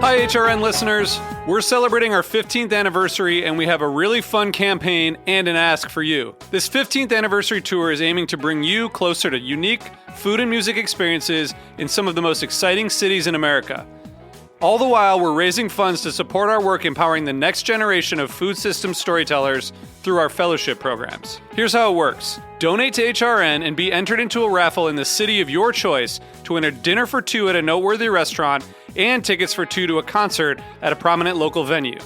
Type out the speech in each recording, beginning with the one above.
Hi, HRN listeners. We're celebrating our 15th anniversary, and we have a really fun campaign and an ask for you. This 15th anniversary tour is aiming to bring you closer to unique food and music experiences in some of the most exciting cities in America. All the while, we're raising funds to support our work empowering the next generation of food systems storytellers through our fellowship programs. Here's how it works. Donate to HRN and be entered into a raffle in the city of your choice to win a dinner for two at a noteworthy restaurant and tickets for two to a concert at a prominent local venue.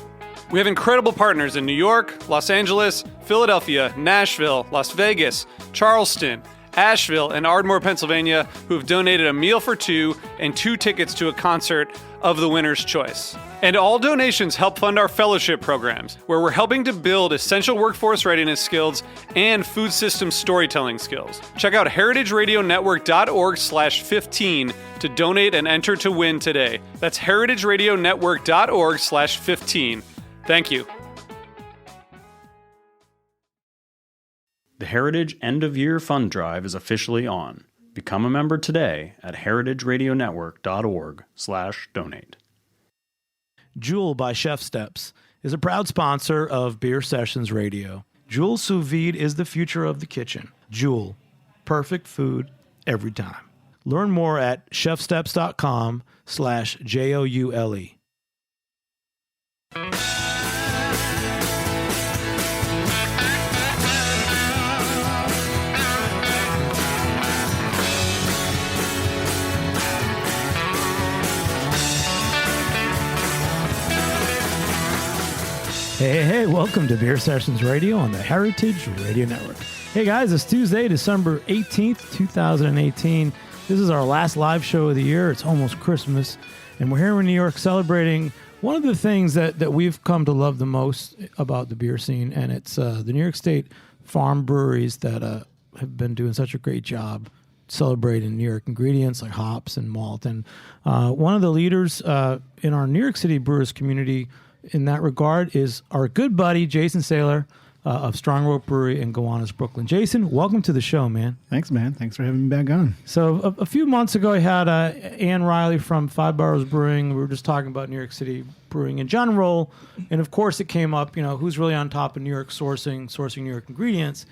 We have incredible partners in New York, Los Angeles, Philadelphia, Nashville, Las Vegas, Charleston, Asheville, and Ardmore, Pennsylvania, who have donated a meal for two and two tickets to a concert of the winner's choice. And all donations help fund our fellowship programs, where we're helping to build essential workforce readiness skills and food system storytelling skills. Check out heritageradionetwork.org/15 to donate and enter to win today. That's heritageradionetwork.org/15. Thank you. The Heritage End of Year Fund Drive is officially on. Become a member today at heritageradionetwork.org/donate. Jewel by Chef Steps is a proud sponsor of Beer Sessions Radio. Jewel Sous Vide is the future of the kitchen. Jewel, perfect food every time. Learn more at chefsteps.com/JOULE. Hey, welcome to Beer Sessions Radio on the Heritage Radio Network. Hey guys, it's Tuesday, December 18th, 2018. This is our last live show of the year. It's almost Christmas, and we're here in New York celebrating one of the things that we've come to love the most about the beer scene, and it's the New York State farm breweries that have been doing such a great job celebrating New York ingredients like hops and malt. And one of the leaders in our New York City brewers community in that regard is our good buddy, Jason Saylor of Strong Rope Brewery in Gowanus, Brooklyn. Jason, welcome to the show, man. Thanks, man. Thanks for having me back on. So a few months ago, I had Ann Riley from Five Boroughs Brewing. We were just talking about New York City brewing in general. And of course, it came up, who's really on top of New York sourcing New York ingredients.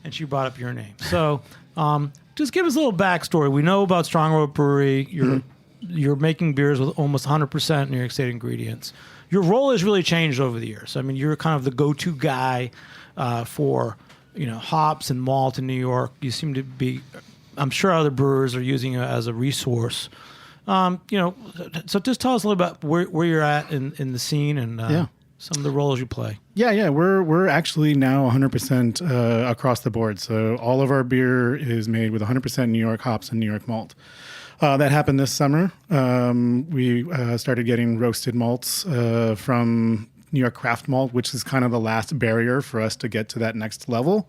And she brought up your name. So just give us a little backstory. We know about Strong Rope Brewery. You're making beers with almost 100% New York State ingredients. Your role has really changed over the years. I mean, you're kind of the go-to guy for, hops and malt in New York. You seem to be, I'm sure other brewers are using you as a resource. So just tell us a little about where you're at in the scene and some of the roles you play. Yeah. We're actually now 100% across the board. So all of our beer is made with 100% New York hops and New York malt. That happened this summer. We started getting roasted malts from New York Craft Malt, which is kind of the last barrier for us to get to that next level.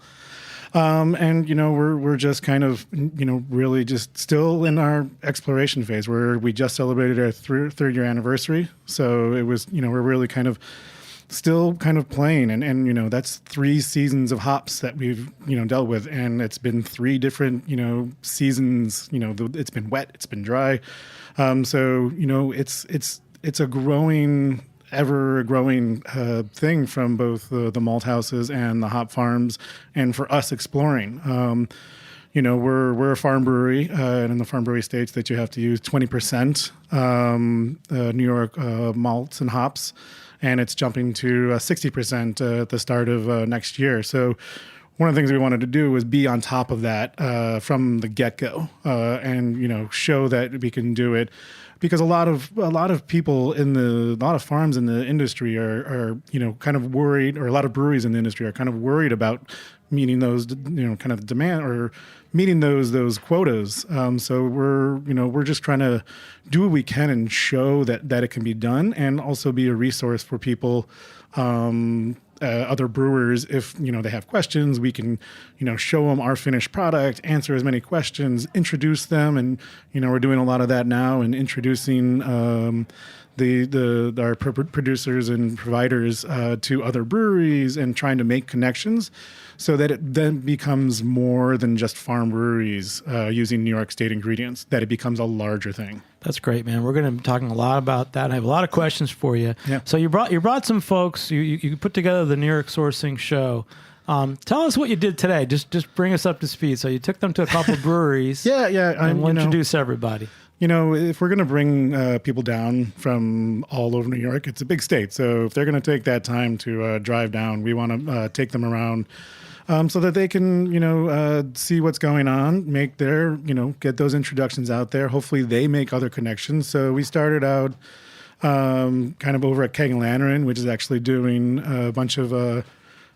And we're just kind of really just still in our exploration phase where we just celebrated our third year anniversary. So it was we're really kind of still kind of playing, and that's 3 seasons of hops that we've dealt with, and it's been 3 different seasons. It's been wet, it's been dry, so it's a growing, ever growing thing from both the malt houses and the hop farms, and for us exploring. We're a farm brewery, and in the farm brewery states that you have to use 20% New York malts and hops. And it's jumping to 60% at the start of next year. So one of the things we wanted to do was be on top of that from the get-go, and show that we can do it, because a lot of people a lot of farms in the industry are kind of worried, or a lot of breweries in the industry are kind of worried about meeting those kind of demand or meeting those quotas. So we're just trying to do what we can and show that it can be done, and also be a resource for people, other brewers. If they have questions, we can show them our finished product, answer as many questions, introduce them, and we're doing a lot of that now, and introducing our producers and providers to other breweries, and trying to make connections. so that it then becomes more than just farm breweries using New York State ingredients, that it becomes a larger thing. That's great, man. We're going to be talking a lot about that. I have a lot of questions for you. Yeah. So you brought some folks. You put together the New York Sourcing Show. Tell us what you did today. Just bring us up to speed. So you took them to a couple of breweries. Yeah. And we'll introduce everybody. If we're going to bring people down from all over New York, it's a big state. So if they're going to take that time to drive down, we want to take them around so that they can, see what's going on, make their, get those introductions out there. Hopefully they make other connections. So we started out kind of over at Keg and Lantern, which is actually doing a bunch of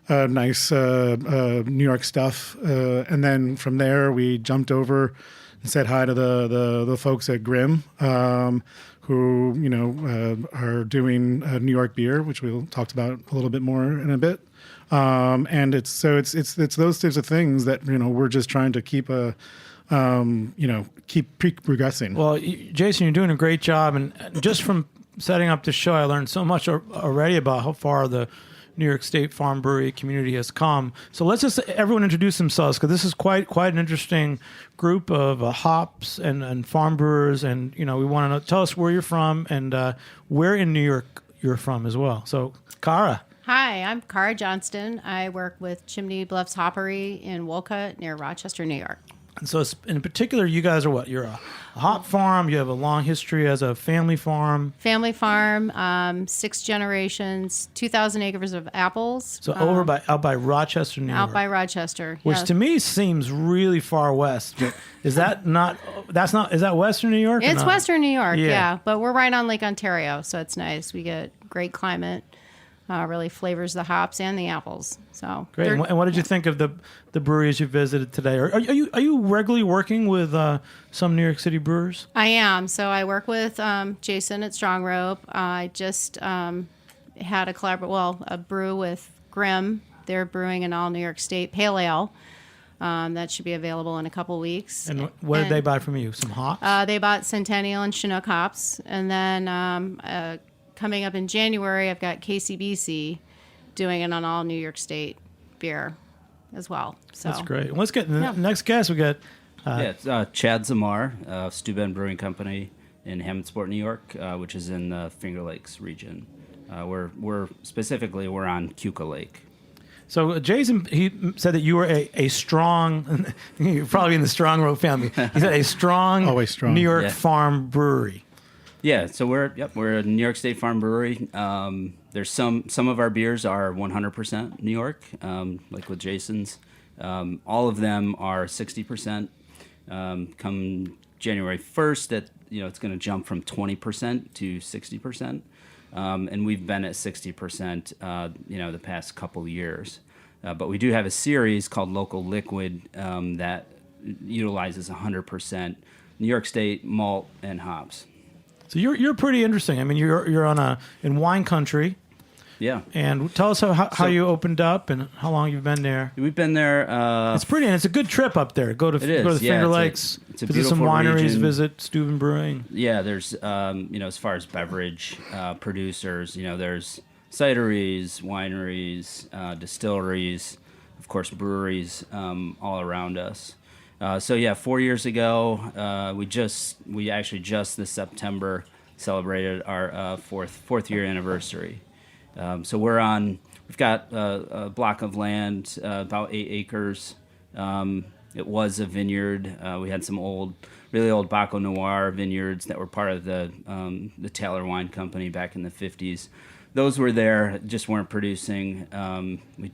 nice New York stuff. And then from there, we jumped over and said hi to the folks at Grimm, who are doing New York beer, which we'll talk about a little bit more in a bit. And it's those types of things that we're just trying to keep keep progressing. Well, Jason, you're doing a great job, and just from setting up the show, I learned so much already about how far the New York State Farm Brewery community has come. So let's just everyone introduce themselves, because this is quite an interesting group of hops and farm brewers, and we want to know. Tell us where you're from and where in New York you're from as well. So, Cara. Hi, I'm Cara Johnston. I work with Chimney Bluffs Hoppery in Wolcott near Rochester, New York. And so, in particular, you guys are what? You're a hop farm. You have a long history as a family farm. Family farm, 6 generations, 2,000 acres of apples. So out by Rochester, New York. Out by Rochester, which yes. to me seems really far west. But is that not? Is that Western New York? It's Western New York, Yeah. yeah. But we're right on Lake Ontario, so it's nice. We get great climate. Really flavors the hops and the apples. So great. And what did you think of the breweries you visited today? Are you regularly working with some New York City brewers? I am. So I work with Jason at Strong Rope. I just had a brew with Grimm. They're brewing an all New York State pale ale. That should be available in a couple weeks. And what did they buy from you? Some hops? They bought Centennial and Chinook hops, and then. Coming up in January, I've got KCBC doing it on all New York State beer as well. So that's great. Let's get the next guest. We got it's Chad Zamar, Steuben Brewing Company in Hammondsport, New York, which is in the Finger Lakes region. We're on Keuka Lake. So Jason, he said that you were a strong, you're probably in the Strong Rope family. He said a strong, always strong New York farm brewery. Yeah, so we're a New York State farm brewery. There's some of our beers are 100% New York, like with Jason's. All of them are 60%. Come January 1st, it's going to jump from 20% to 60%, and we've been at 60%, the past couple years. But we do have a series called Local Liquid that utilizes 100% New York State malt and hops. So you're pretty interesting. I mean, you're in wine country. Yeah. And tell us how you opened up and how long you've been there. We've been there. It's pretty, and it's a good trip up there. Go to the Finger Lakes, visit some wineries, region. Visit Steuben Brewing. Yeah, there's as far as beverage producers, there's cideries, wineries, distilleries, of course breweries all around us. 4 years ago, we actually just this September celebrated our fourth year anniversary. So we've got a block of land, about 8 acres. It was a vineyard. We had some really old Baco Noir vineyards that were part of the Taylor Wine Company back in the 50s. Those were there, just weren't producing.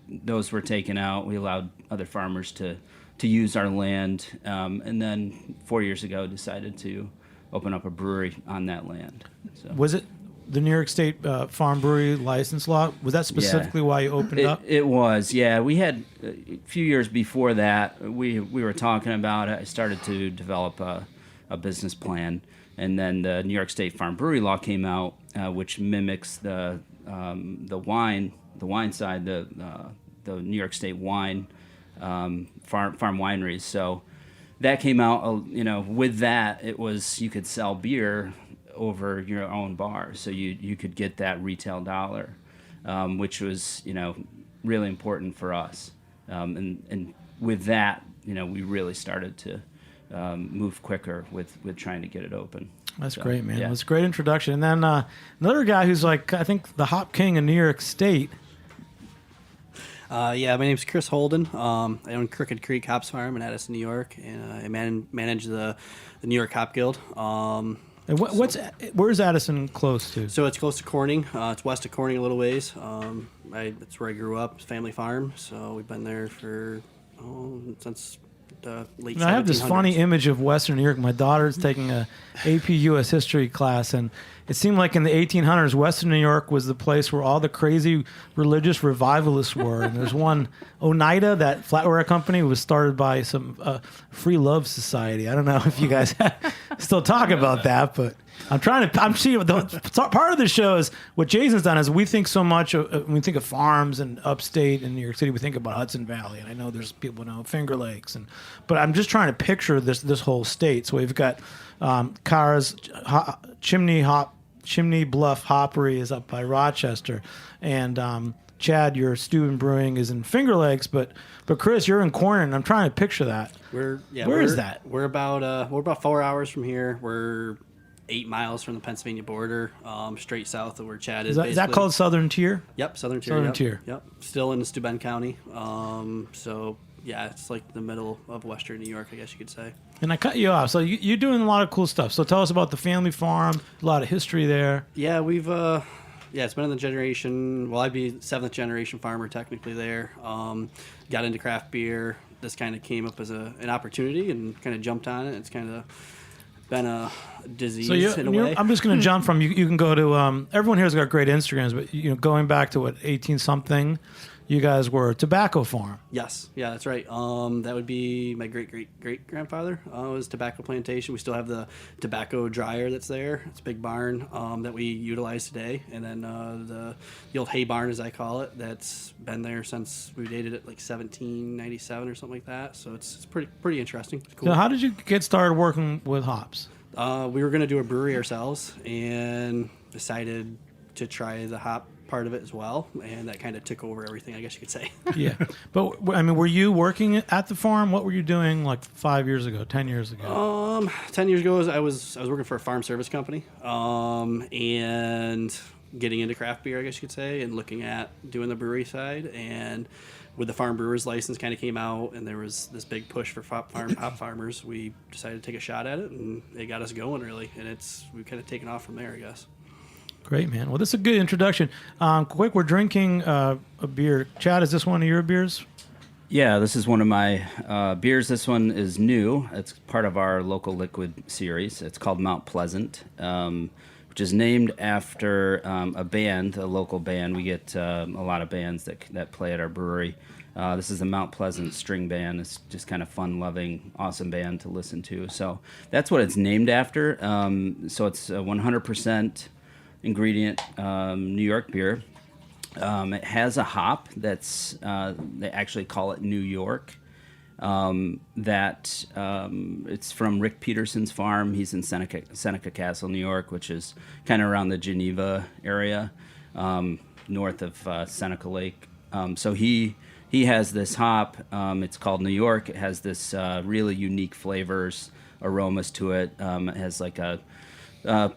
Those were taken out. We allowed other farmers to use our land, and then 4 years ago decided to open up a brewery on that land. So. Was it the New York State Farm Brewery license law? Was that specifically why you opened up? It was, yeah. We had a few years before that. We were talking about it. I started to develop a business plan, and then the New York State Farm Brewery law came out, which mimics the wine side, the New York State wine. Farm wineries. So that came out, with that, it was, you could sell beer over your own bar. So you could get that retail dollar, which was, really important for us. And with that, we really started to move quicker with trying to get it open. That's great, man. Yeah. It was a great introduction. And then another guy who's like, I think, the hop king of New York State. My name's Chris Holden. I own Crooked Creek Hops Farm in Addison, New York, and I manage the New York Hop Guild. And where's Addison close to? So it's close to Corning. It's west of Corning a little ways. That's where I grew up. It's a family farm. So we've been there for since the late 1700s. I have this funny image of Western New York. My daughter's taking a AP U.S. history class, and it seemed like in the 1800s, Western New York was the place where all the crazy religious revivalists were. And there's one, Oneida, that flatware company, was started by some free love society. I don't know if you guys still talk about that, but I'm seeing part of the show is what Jason's done is we think so much when we think of farms and upstate in New York City, we think about Hudson Valley, and I know there's people who know Finger Lakes, but I'm just trying to picture this whole state. So we've got Cara's Chimney Bluff Hoppery is up by Rochester, and Chad, your Stew and Brewing is in Finger Lakes, but Chris, you're in Corning, and I'm trying to picture that. Where is that? We're about 4 hours from here. We're 8 miles from the Pennsylvania border, straight south of where Chad is. Is that called Southern Tier? Yep, Southern Tier. Southern Tier. Yep, still in Steuben County. So yeah, it's like the middle of Western New York, I guess you could say. And I cut you off. So you're doing a lot of cool stuff. So tell us about the family farm. A lot of history there. Yeah, we've it's been in the generation. Well, I'd be 7th generation farmer technically there. Got into craft beer. This kind of came up as an opportunity and kind of jumped on it. It's kind of been a disease in a way. I'm just going to jump from you can go to everyone here's got great Instagrams, but going back to 18 something, you guys were a tobacco farm. Yes, yeah, that's right. That would be my great grandfather was tobacco plantation. We still have the tobacco dryer that's there. It's a big barn that we utilize today, and then the old hay barn, as I call it, that's been there since we dated it like 1797 or something like that. So it's pretty interesting. It's cool. So how did you get started working with hops? We were going to do a brewery ourselves and decided to try the hop part of it as well, and that kind of took over everything, I guess you could say. Yeah, but I mean, were you working at the farm? What were you doing like 5 years ago, 10 years ago? 10 years ago, I was working for a farm service company, and getting into craft beer, I guess you could say, and looking at doing the brewery side. And with the farm brewer's license kind of came out, and there was this big push for hop farmers, we decided to take a shot at it, and it got us going really, and we've kind of taken off from there, I guess. Great, man. Well, this is a good introduction. Quick, we're drinking a beer. Chad, is this one of your beers? Yeah, this is one of my beers. This one is new. It's part of our local liquid series. It's called Mount Pleasant, which is named after a local band. We get a lot of bands that play at our brewery. This is the Mount Pleasant String Band. It's just kind of fun-loving, awesome band to listen to. So that's what it's named after. So it's 100% ingredient New York beer. It has a hop that's they actually call it New York. It's from Rick Peterson's farm. He's in Seneca Castle, New York, which is kind of around the Geneva area, north of Seneca Lake. So he has this hop. It's called New York. It has this really unique flavors, aromas to it. It has like a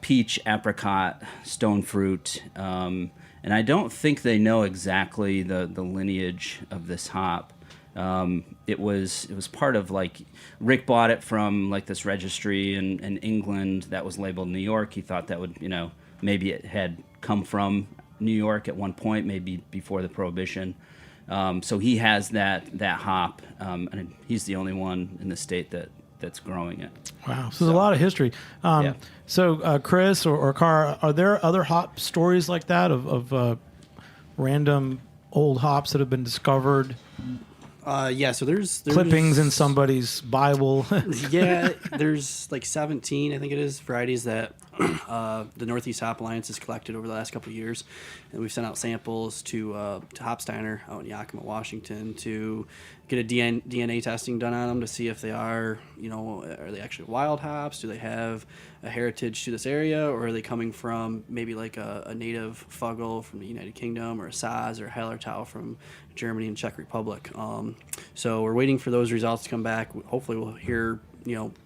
peach, apricot, stone fruit, and I don't think they know exactly the lineage of this hop. It was part of like Rick bought it from like this registry in England that was labeled New York. He thought that would maybe it had come from New York at one point, maybe before the Prohibition. So he has that hop, and he's the only one in the state that's growing it. Wow. So there's a lot of history. Yeah. So Chris or Cara, are there other hop stories like that of random old hops that have been discovered? So there's clippings in somebody's Bible. Yeah, there's like 17, I think it is, varieties that the Northeast Hop Alliance has collected over the last couple of years, and we've sent out samples to Hopsteiner out in Yakima, Washington, to get a DNA testing done on them to see if they are they actually wild hops? Do they have a heritage to this area, or are they coming from maybe like a native Fuggle from the United Kingdom, or a Saz or a Hallertau from Germany and Czech Republic? So we're waiting for those results to come back. Hopefully we'll hear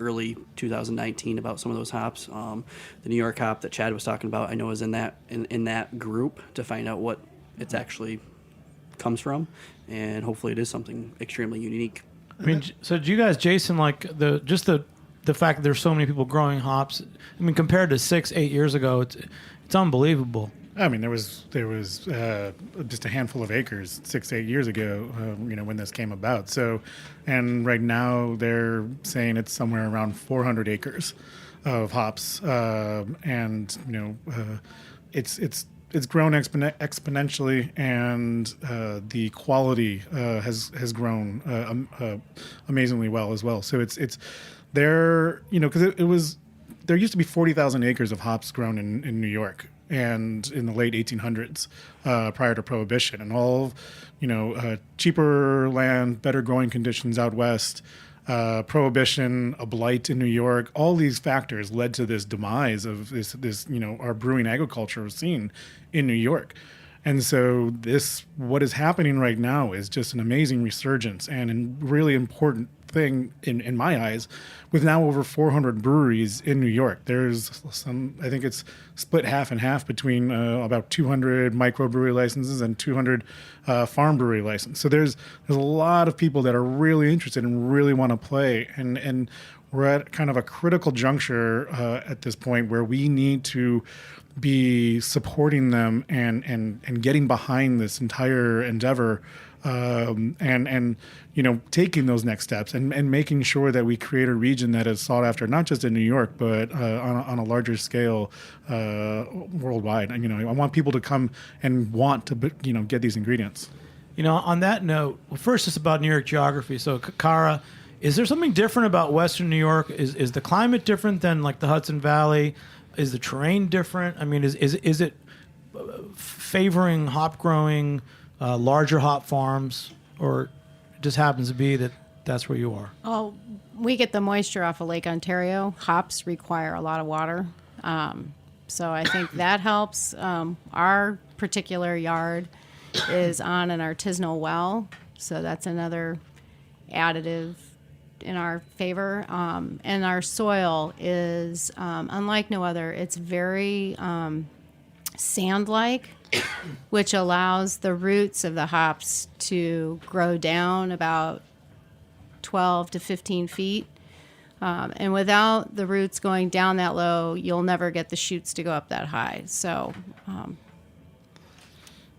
early 2019 about some of those hops. The New York hop that Chad was talking about, I know, is in that group to find out what it's actually comes from, and hopefully it is something extremely unique. I mean, so do you guys, Jason, like the fact that there's so many people growing hops? I mean, compared to 6-8 years ago, it's unbelievable. I mean, there was just a handful of acres 6-8 years ago, when this came about. So, and right now they're saying it's somewhere around 400 acres of hops, it's grown exponentially, and the quality has grown amazingly well as well. So it's there, because there used to be 40,000 acres of hops grown in New York, and in the late 1800s, prior to Prohibition, and all, cheaper land, better growing conditions out west, Prohibition, a blight in New York, all these factors led to this demise of this our brewing agriculture scene in New York. And so what is happening right now is just an amazing resurgence and a really important thing in my eyes, with now over 400 breweries in New York. There's I think it's split half and half between about 200 microbrewery licenses and 200 farm brewery licenses. So there's a lot of people that are really interested and really want to play. And we're at kind of a critical juncture at this point where we need to be supporting them and getting behind this entire endeavor, and taking those next steps and making sure that we create a region that is sought after, not just in New York, but on a larger scale worldwide. And I want people to come and want to get these ingredients. On that note, well, first it's about New York geography. So Kara, is there something different about Western New York? Is the climate different than like the Hudson Valley? Is the terrain different? I mean, is it favoring hop growing, larger hop farms, or it just happens to be that that's where you are? Oh, we get the moisture off of Lake Ontario. Hops require a lot of water. So I think that helps. Our particular yard is on an artisanal well, so that's another additive in our favor. And our soil is unlike no other. It's very sand-like, which allows the roots of the hops to grow down about 12 to 15 feet. And without the roots going down that low, you'll never get the shoots to go up that high. So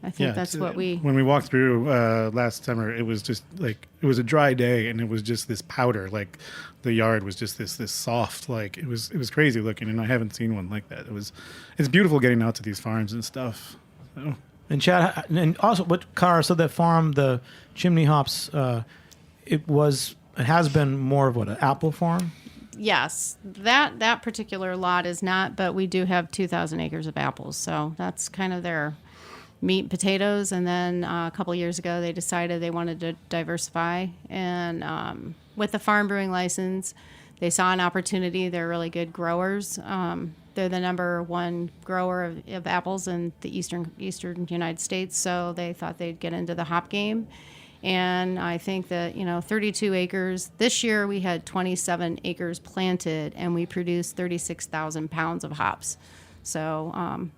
I think that's what when we walked through last summer, it was just like, it was a dry day, and it was just this powder, like the yard was just this soft, like it was crazy looking, and I haven't seen one like that. It's beautiful getting out to these farms and stuff. So. And Chad, and also what Kara, so that farm, the Chimney Hops, it has been more of an apple farm? Yes, that particular lot is not, but we do have 2,000 acres of apples, so that's kind of their meat and potatoes. And then a couple of years ago, they decided they wanted to diversify, and with the farm brewing license, they saw an opportunity. They're really good growers. They're the number one grower of apples in the eastern United States, so they thought they'd get into the hop game. And I think that 32 acres. This year we had 27 acres planted, and we produced 36,000 pounds of hops. So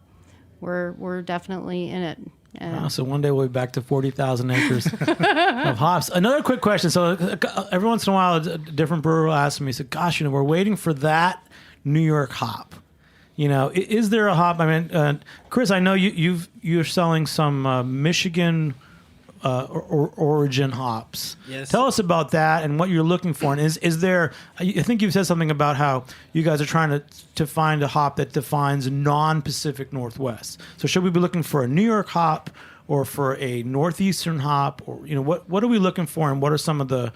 we're definitely in it. Wow, so one day we'll be back to 40,000 acres of hops. Another quick question. So every once in a while, a different brewer will ask me, "Said, gosh, we're waiting for that New York hop. Is there a hop?" I mean, Chris, I know you're selling some Michigan origin hops. Yes. Tell us about that and what you're looking for. And is there? I think you've said something about how you guys are trying to find a hop that defines non-Pacific Northwest. So should we be looking for a New York hop or for a northeastern hop, or what are we looking for, and what are some of the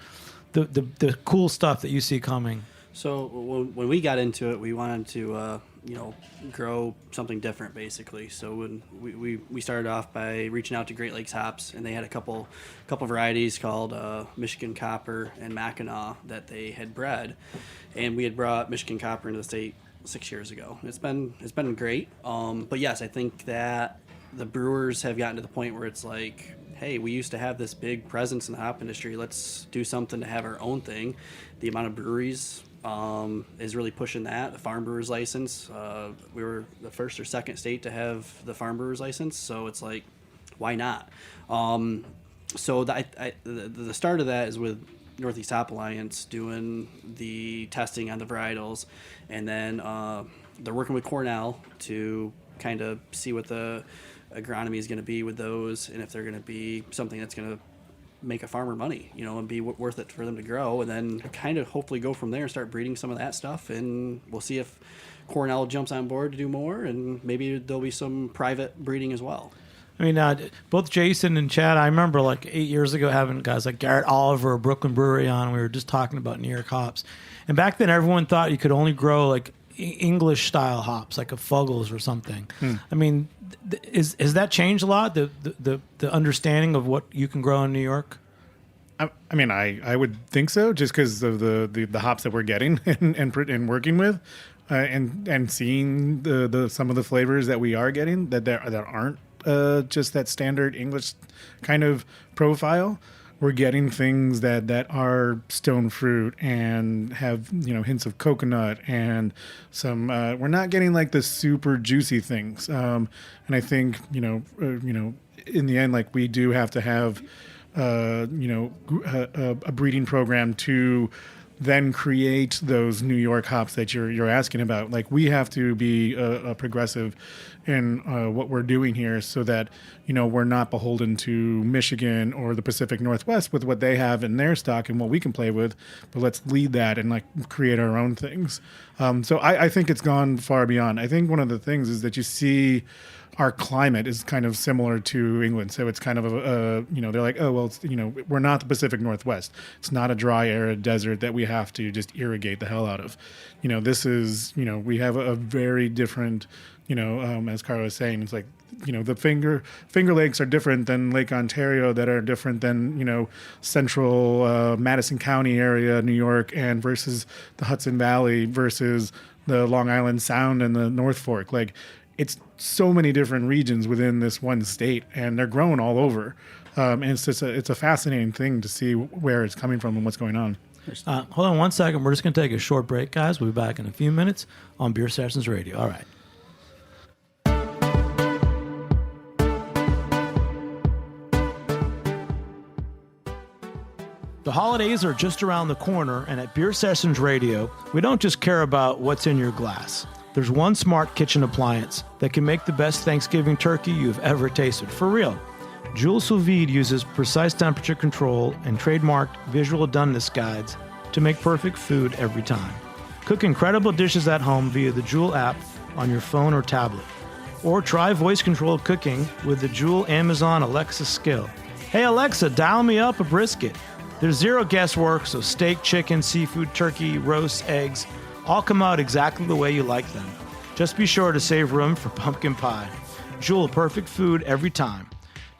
cool stuff that you see coming? So when we got into it, we wanted to grow something different, basically. So when we started off by reaching out to Great Lakes Hops, and they had a couple varieties called Michigan Copper and Mackinac that they had bred, and we had brought Michigan Copper into the state 6 years ago. It's been great. But yes, I think that the brewers have gotten to the point where it's like, hey, we used to have this big presence in the hop industry. Let's do something to have our own thing. The amount of breweries is really pushing that. The farm brewer's license. We were the first or second state to have the farm brewer's license. So it's like, why not? So the start of that is with Northeast Hop Alliance doing the testing on the varietals, and then they're working with Cornell to kind of see what the agronomy is going to be with those, and if they're going to be something that's going to make a farmer money, and be worth it for them to grow, and then kind of hopefully go from there and start breeding some of that stuff. And we'll see if Cornell jumps on board to do more, and maybe there'll be some private breeding as well. I mean, both Jason and Chad, I remember like 8 years ago having guys like Garrett Oliver, Brooklyn Brewery on. We were just talking about New York hops. And back then, everyone thought you could only grow like English style hops, like a Fuggles or something. I mean, has that changed a lot? The understanding of what you can grow in New York. I mean, I would think so, just because of the hops that we're getting and working with, and seeing the some of the flavors that we are getting that aren't just that standard English kind of profile. We're getting things that are stone fruit and have hints of coconut and some. We're not getting like the super juicy things. And I think in the end, like, we do have to have a breeding program to then create those New York hops that you're asking about. Like, we have to be a progressive in what we're doing here, so that we're not beholden to Michigan or the Pacific Northwest with what they have in their stock and what we can play with. But let's lead that and like create our own things. So I think it's gone far beyond. I think one of the things is that you see our climate is kind of similar to England. So it's kind of they're like, oh, well, it's, we're not the Pacific Northwest. It's not a dry, arid desert that we have to just irrigate the hell out of. This is, we have a very different, as Carl was saying, it's like, the Finger Lakes are different than Lake Ontario, that are different than, central Madison County area, New York, and versus the Hudson Valley versus the Long Island Sound and the North Fork. Like, it's so many different regions within this one state, and they're growing all over. And it's just it's a fascinating thing to see where it's coming from and what's going on. Hold on one second. We're just going to take a short break, guys. We'll be back in a few minutes on Beer Sessions Radio. All right. The holidays are just around the corner, and at Beer Sessions Radio, we don't just care about what's in your glass. There's one smart kitchen appliance that can make the best Thanksgiving turkey you've ever tasted. For real. Joule Sous Vide uses precise temperature control and trademarked visual doneness guides to make perfect food every time. Cook incredible dishes at home via the Joule app on your phone or tablet. Or try voice-controlled cooking with the Joule Amazon Alexa skill. Hey Alexa, dial me up a brisket. There's zero guesswork, so steak, chicken, seafood, turkey, roasts, eggs, all come out exactly the way you like them. Just be sure to save room for pumpkin pie. Joule, perfect food every time.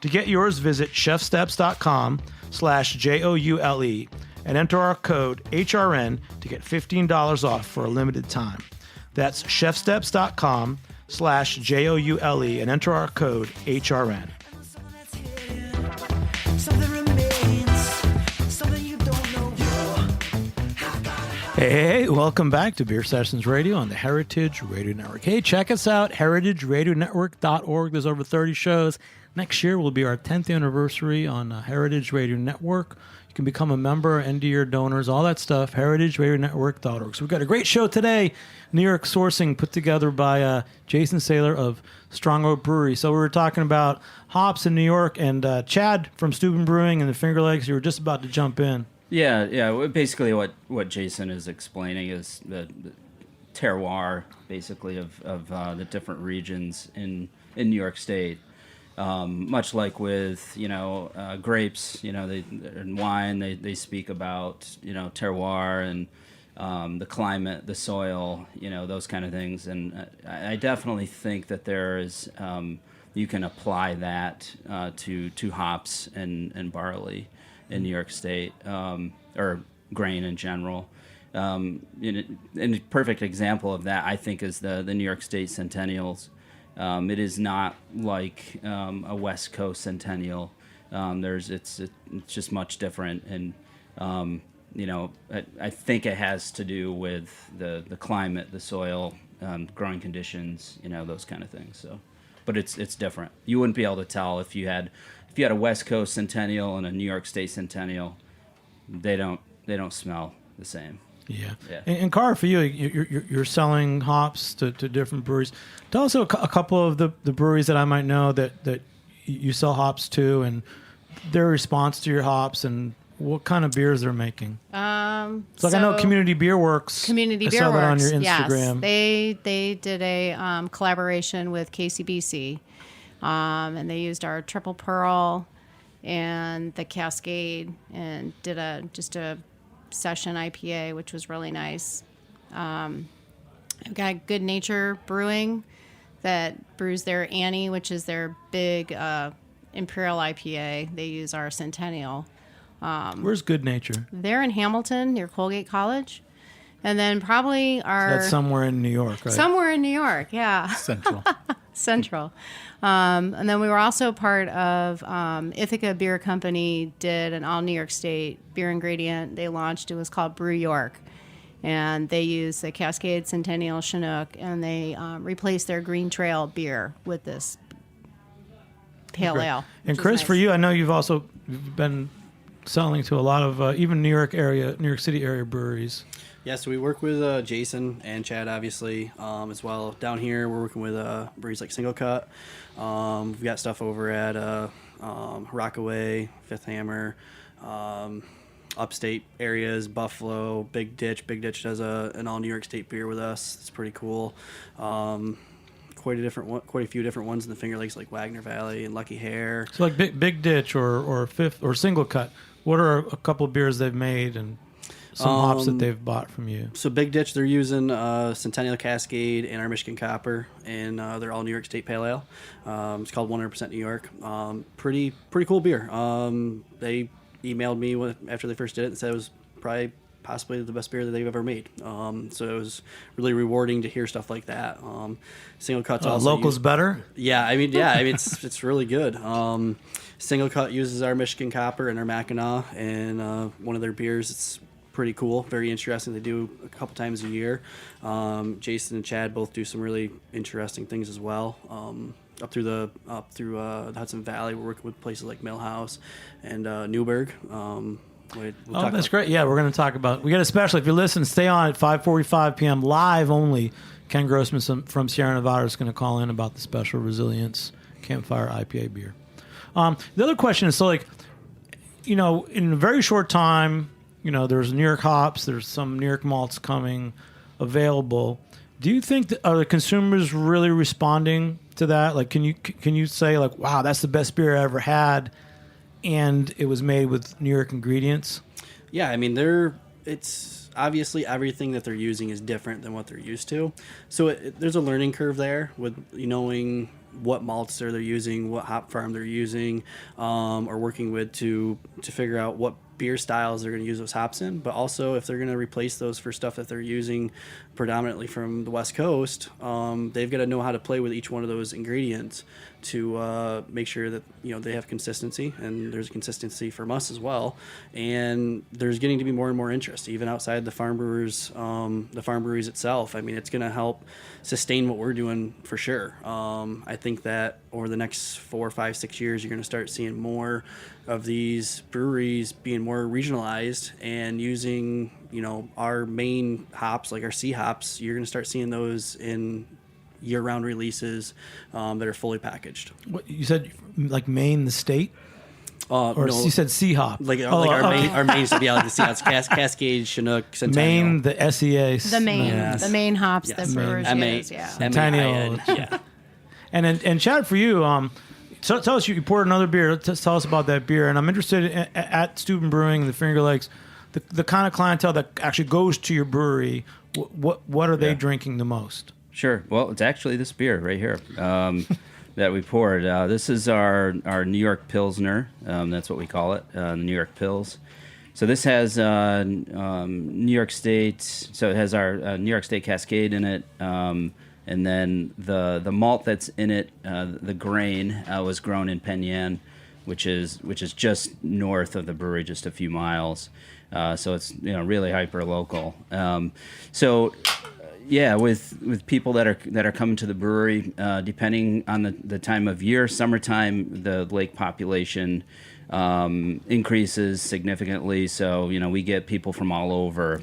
To get yours, visit chefsteps.com/JOULE and enter our code HRN to get $15 off for a limited time. That's chefsteps.com/JOULE and enter our code HRN. Hey, welcome back to Beer Sessions Radio on the Heritage Radio Network. Hey, check us out, heritageradionetwork.org. There's over 30 shows. Next year will be our 10th anniversary on Heritage Radio Network. You can become a member, end-of-year donors, all that stuff, heritageradionetwork.org. So we've got a great show today, New York sourcing put together by Jason Saylor of Strong Rope Brewery. So we were talking about hops in New York, and Chad from Steuben Brewing and the Finger Lakes, you were just about to jump in. Yeah. Basically, what Jason is explaining is the terroir, basically, of the different regions in New York State. Much like with grapes, and wine, they speak about terroir, and the climate, the soil, those kind of things. And I definitely think that there is, you can apply that to hops and barley in New York State, or grain in general. And a perfect example of that, I think, is the New York State Centennials. It is not like a West Coast Centennial. It's just much different, and I think it has to do with the climate, the soil, growing conditions, those kind of things. So, but it's different. You wouldn't be able to tell if you had a West Coast Centennial and a New York State Centennial. They don't smell the same. Yeah. Yeah. And Carr, for you, you're selling hops to different breweries. Tell us a couple of the breweries that I might know that you sell hops to, and their response to your hops, and what kind of beers they're making. I know Community Beer Works. Community I Beer saw Works. that on your Instagram. Yes, they did a collaboration with KCBC, and they used our Triple Pearl and the Cascade, and did a session IPA, which was really nice. I've got Good Nature Brewing that brews their Annie, which is their big Imperial IPA. They use our Centennial. Where's Good Nature? They're in Hamilton near Colgate College. And then probably That's somewhere in New York, right? Somewhere in New York, yeah. Central. And then we were also part of Ithaca Beer Company did an all New York State beer ingredient they launched. It was called Brew York. And they used the Cascade Centennial Chinook, and they replaced their Green Trail beer with this pale ale. And Chris, for you, I know you've been selling to a lot of even New York City area breweries. Yeah, so we work with Jason and Chad, obviously, as well. Down here, we're working with breweries like Single Cut. We've got stuff over at Rockaway, Fifth Hammer, upstate areas, Buffalo, Big Ditch. Big Ditch does an all New York State beer with us. It's pretty cool. Quite a few different ones in the Finger Lakes, like Wagner Valley and Lucky Hare. So like Big Ditch or Fifth or Single Cut. What are a couple of beers they've made and some hops that they've bought from you? So Big Ditch, they're using Centennial Cascade and our Michigan Copper, and they're all New York State Pale Ale. It's called 100% New York. Pretty cool beer. They emailed me after they first did it and said it was possibly the best beer that they've ever made. So it was really rewarding to hear stuff like that. Single Cut's also locals better. Yeah, I mean it's really good. Single Cut uses our Michigan Copper and our Mackinac, and one of their beers. It's pretty cool, very interesting. They do a couple times a year. Jason and Chad both do some really interesting things as well. Up through the Hudson Valley, we're working with places like Millhouse and Newburgh. That's great. Yeah, we're going to talk about. We got a special. If you listen, stay on at 5:45 p.m. live only. Ken Grossman from Sierra Nevada is going to call in about the special Resilience Campfire IPA beer. The other question is, so like, in a very short time, there's New York hops, there's some New York malts coming available. Do you think are the consumers really responding to that? Like, can you say like, wow, that's the best beer I ever had, and it was made with New York ingredients? Yeah, I mean, it's obviously everything that they're using is different than what they're used to. So there's a learning curve there with knowing what malts they're using, what hop farm they're using, or working with to figure out what beer styles they're going to use those hops in, but also if they're going to replace those for stuff that they're using predominantly from the West Coast, they've got to know how to play with each one of those ingredients to make sure that they have consistency, and there's consistency from us as well. And there's getting to be more and more interest, even outside the farm brewers, the farm breweries itself. I mean, it's going to help sustain what we're doing for sure. I think that over the next 4, 5, 6 years, you're going to start seeing more of these breweries being more regionalized and using, our main hops, like our C hops. You're going to start seeing those in year-round releases that are fully packaged. What you said, like Maine, the state? Or no, you said C hop? Our main, like the C hops, Cascade, Chinook, Centennial. Maine, the SEA. The main hops that brewers use. Yeah. Centennial. Yeah. And Chad, for you, so tell us, you poured another beer. Tell us about that beer. And I'm interested at Steuben Brewing in the Finger Lakes. the kind of clientele that actually goes to your brewery, what are they drinking the most? Sure. Well, it's actually this beer right here that we poured. This is our New York Pilsner. That's what we call it, the New York Pils. So this has New York State. So it has our New York State Cascade in it, and then the malt that's in it, the grain was grown in Penyan, which is just north of the brewery, just a few miles. So it's really hyper local. Yeah, with people that are coming to the brewery, depending on the time of year, summertime, the lake population increases significantly. So we get people from all over,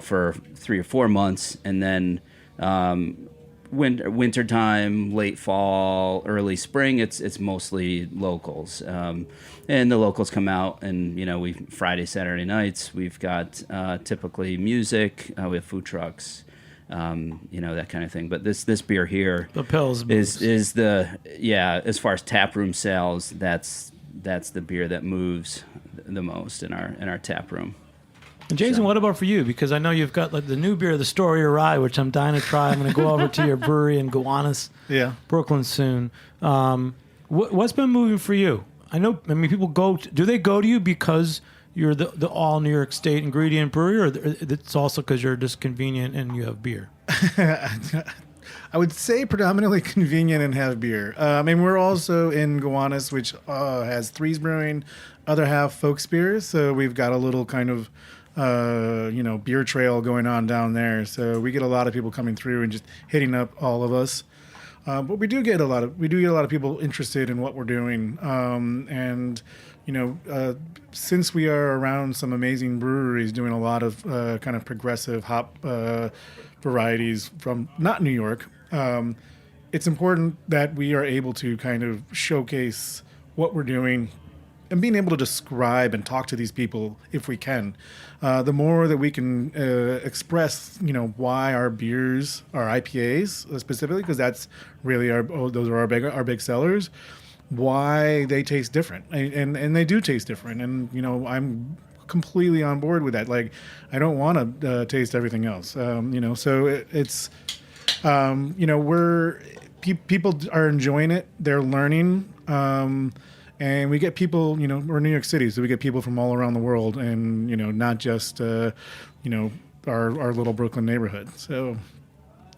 for 3 or 4 months, and then wintertime, late fall, early spring, it's mostly locals. And the locals come out, and we Friday, Saturday nights we've got typically music. We have food trucks. That kind of thing. But this beer here, the Pils, is as far as tap room sales, that's the beer that moves the most in our tap room. And Jason, what about for you? Because I know you've got like the new beer, the Story of Rye, which I'm dying to try. I'm going to go over to your brewery in Gowanus, Brooklyn soon. What's been moving for you? I mean, people do they go to you because you're the all New York State ingredient brewery, or it's also because you're just convenient and you have beer? I would say predominantly convenient and have beer. And we're also in Gowanus, which has Threes Brewing, other half Folks Beers. So we've got a little kind of beer trail going on down there. So we get a lot of people coming through and just hitting up all of us. But we do get a lot of people interested in what we're doing. Since we are around some amazing breweries doing a lot of kind of progressive hop varieties from not New York, it's important that we are able to kind of showcase what we're doing and being able to describe and talk to these people if we can. The more that we can express, why our beers, our IPAs specifically, because that's really those are our big sellers, why they taste different, and they do taste different, and I'm completely on board with that. Like, I don't want to taste everything else, so it's people are enjoying it, they're learning, and we get people, we're New York City, so we get people from all around the world, and not just our little Brooklyn neighborhood. So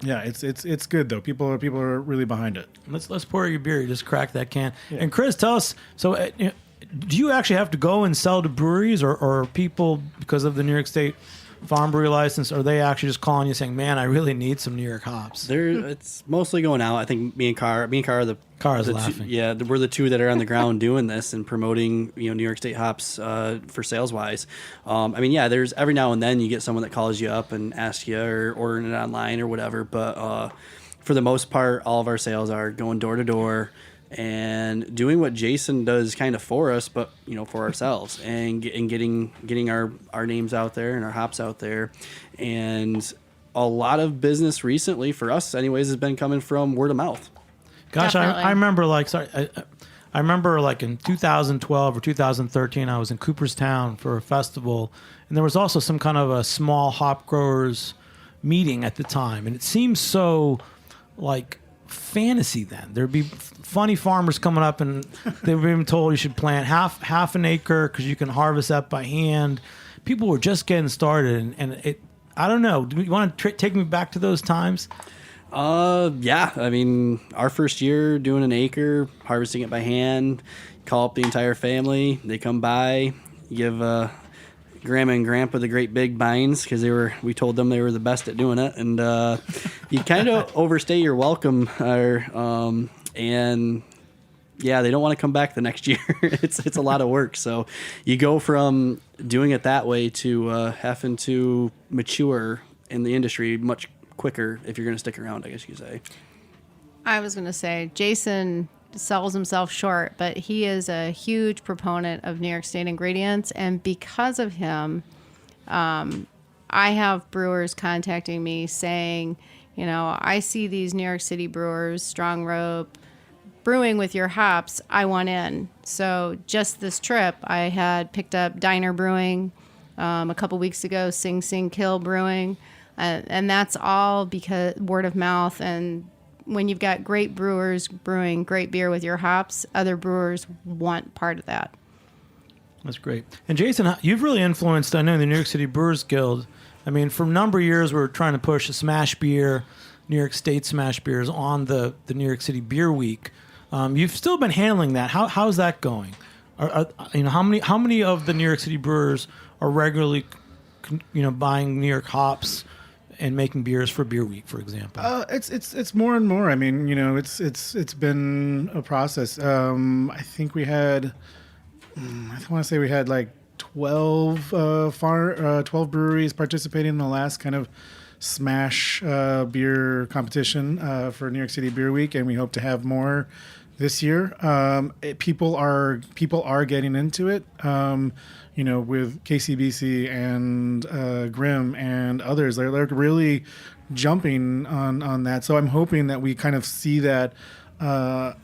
yeah, it's good though. People are really behind it. Let's pour your beer. You just crack that can. Yeah. And Chris, tell us. So, do you actually have to go and sell to breweries, or people, because of the New York State farm brewery license, are they actually just calling you saying, "Man, I really need some New York hops"? It's mostly going out. I think me and Carr are the laughing. We're the two that are on the ground doing this and promoting New York State hops for sales wise. There's every now and then you get someone that calls you up and asks you, or ordering it online or whatever. But for the most part, all of our sales are going door to door and doing what Jason does kind of for us, but for ourselves, and getting our names out there and our hops out there. And a lot of business recently for us anyways has been coming from word of mouth. Gosh, I remember I remember in 2012 or 2013, I was in Cooperstown for a festival, and there was also some kind of a small hop growers meeting at the time, and it seemed so fantasy then. There'd be funny farmers coming up, and they were being told you should plant half an acre because you can harvest that by hand. People were just getting started, and it. I don't know. Do you want to take me back to those times? Yeah. I mean, our first year doing an acre, harvesting it by hand, call up the entire family. They come by, give Grandma and Grandpa the great big binds because we told them they were the best at doing it, and you kind of overstay your welcome, and yeah, they don't want to come back the next year. It's a lot of work, so you go from doing it that way to having to mature in the industry much quicker if you're going to stick around, I guess you could say. I was going to say Jason sells himself short, but he is a huge proponent of New York State ingredients, and because of him, I have brewers contacting me saying, I see these New York City brewers, Strong Rope, brewing with your hops. I want in. So just this trip, I had picked up Diner Brewing, A couple weeks ago, Sing Sing Kill Brewing. And that's all because word of mouth. And when you've got great brewers brewing great beer with your hops, other brewers want part of that. That's great. And Jason, you've really influenced, I know, the New York City Brewers Guild. I mean, for a number of years, we were trying to push a smash beer, New York State smash beers on the New York City Beer Week. You've still been handling that. How's that going? How many of the New York City brewers are regularly, buying New York hops and making beers for Beer Week, for example? It's more and more. I mean, it's been a process. I think we had, I want to say we had like 12 breweries participating in the last kind of smash beer competition for New York City Beer Week, and we hope to have more this year. People are getting into it. With KCBC and Grimm and others, they're really jumping on that. So I'm hoping that we kind of see that.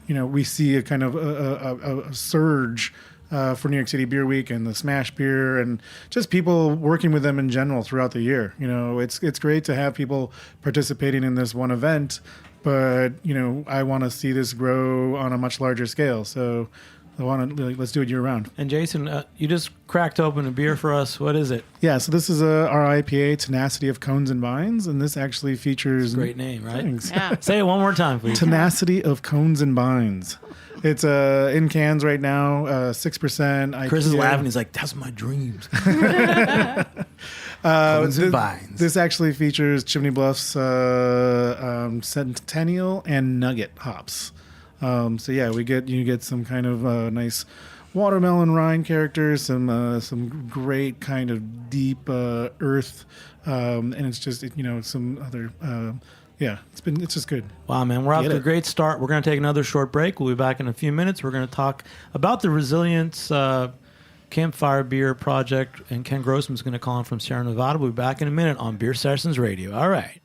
We see a kind of a surge for New York City Beer Week and the Smash Beer, and just people working with them in general throughout the year. It's great to have people participating in this one event, but I want to see this grow on a much larger scale. So let's do it year round. And Jason, you just cracked open a beer for us. What is it? Yeah, so this is our IPA, Tenacity of Cones and Vines, and this actually features... Great name, right? Thanks. Yeah. Say it one more time, please. Tenacity of Cones and Vines. It's in cans right now, 6% IPA. Chris is laughing. He's like, that's my dreams. Cones and Vines. This actually features Chimney Bluff's Centennial and Nugget hops. You get some kind of nice watermelon rind characters, some great kind of deep earth, and it's just some other it's just good. Wow, man, we're off to a great start. We're going to take another short break. We'll be back in a few minutes. We're going to talk about the Resilience Campfire Beer Project, and Ken Grossman's going to call in from Sierra Nevada. We'll be back in a minute on Beer Sessions Radio. All right.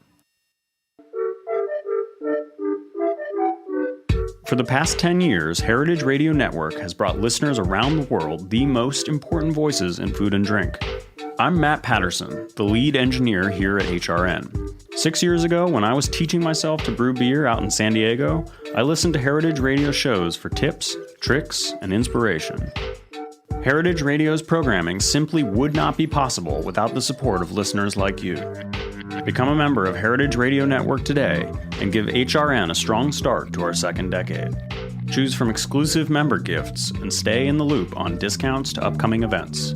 For the past 10 years, Heritage Radio Network has brought listeners around the world the most important voices in food and drink. I'm Matt Patterson, the lead engineer here at HRN. 6 years ago, when I was teaching myself to brew beer out in San Diego, I listened to Heritage Radio shows for tips, tricks, and inspiration. Heritage Radio's programming simply would not be possible without the support of listeners like you. Become a member of Heritage Radio Network today and give HRN a strong start to our second decade. Choose from exclusive member gifts and stay in the loop on discounts to upcoming events.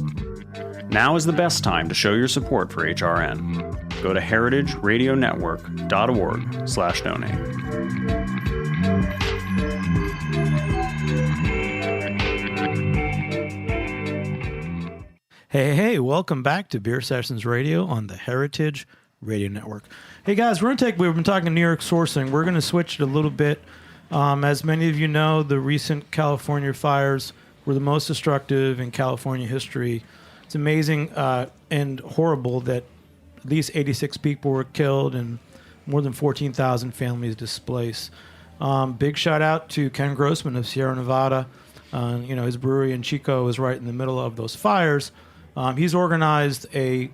Now is the best time to show your support for HRN. Go to heritageradionetwork.org/donate. Hey, welcome back to Beer Sessions Radio on the Heritage Radio Network. Hey guys, we've been talking New York sourcing. We're going to switch it a little bit. As many of you know, the recent California fires were the most destructive in California history. It's amazing and horrible that at least 86 people were killed and more than 14,000 families displaced. Big shout out to Ken Grossman of Sierra Nevada. His brewery in Chico is right in the middle of those fires. He's organized a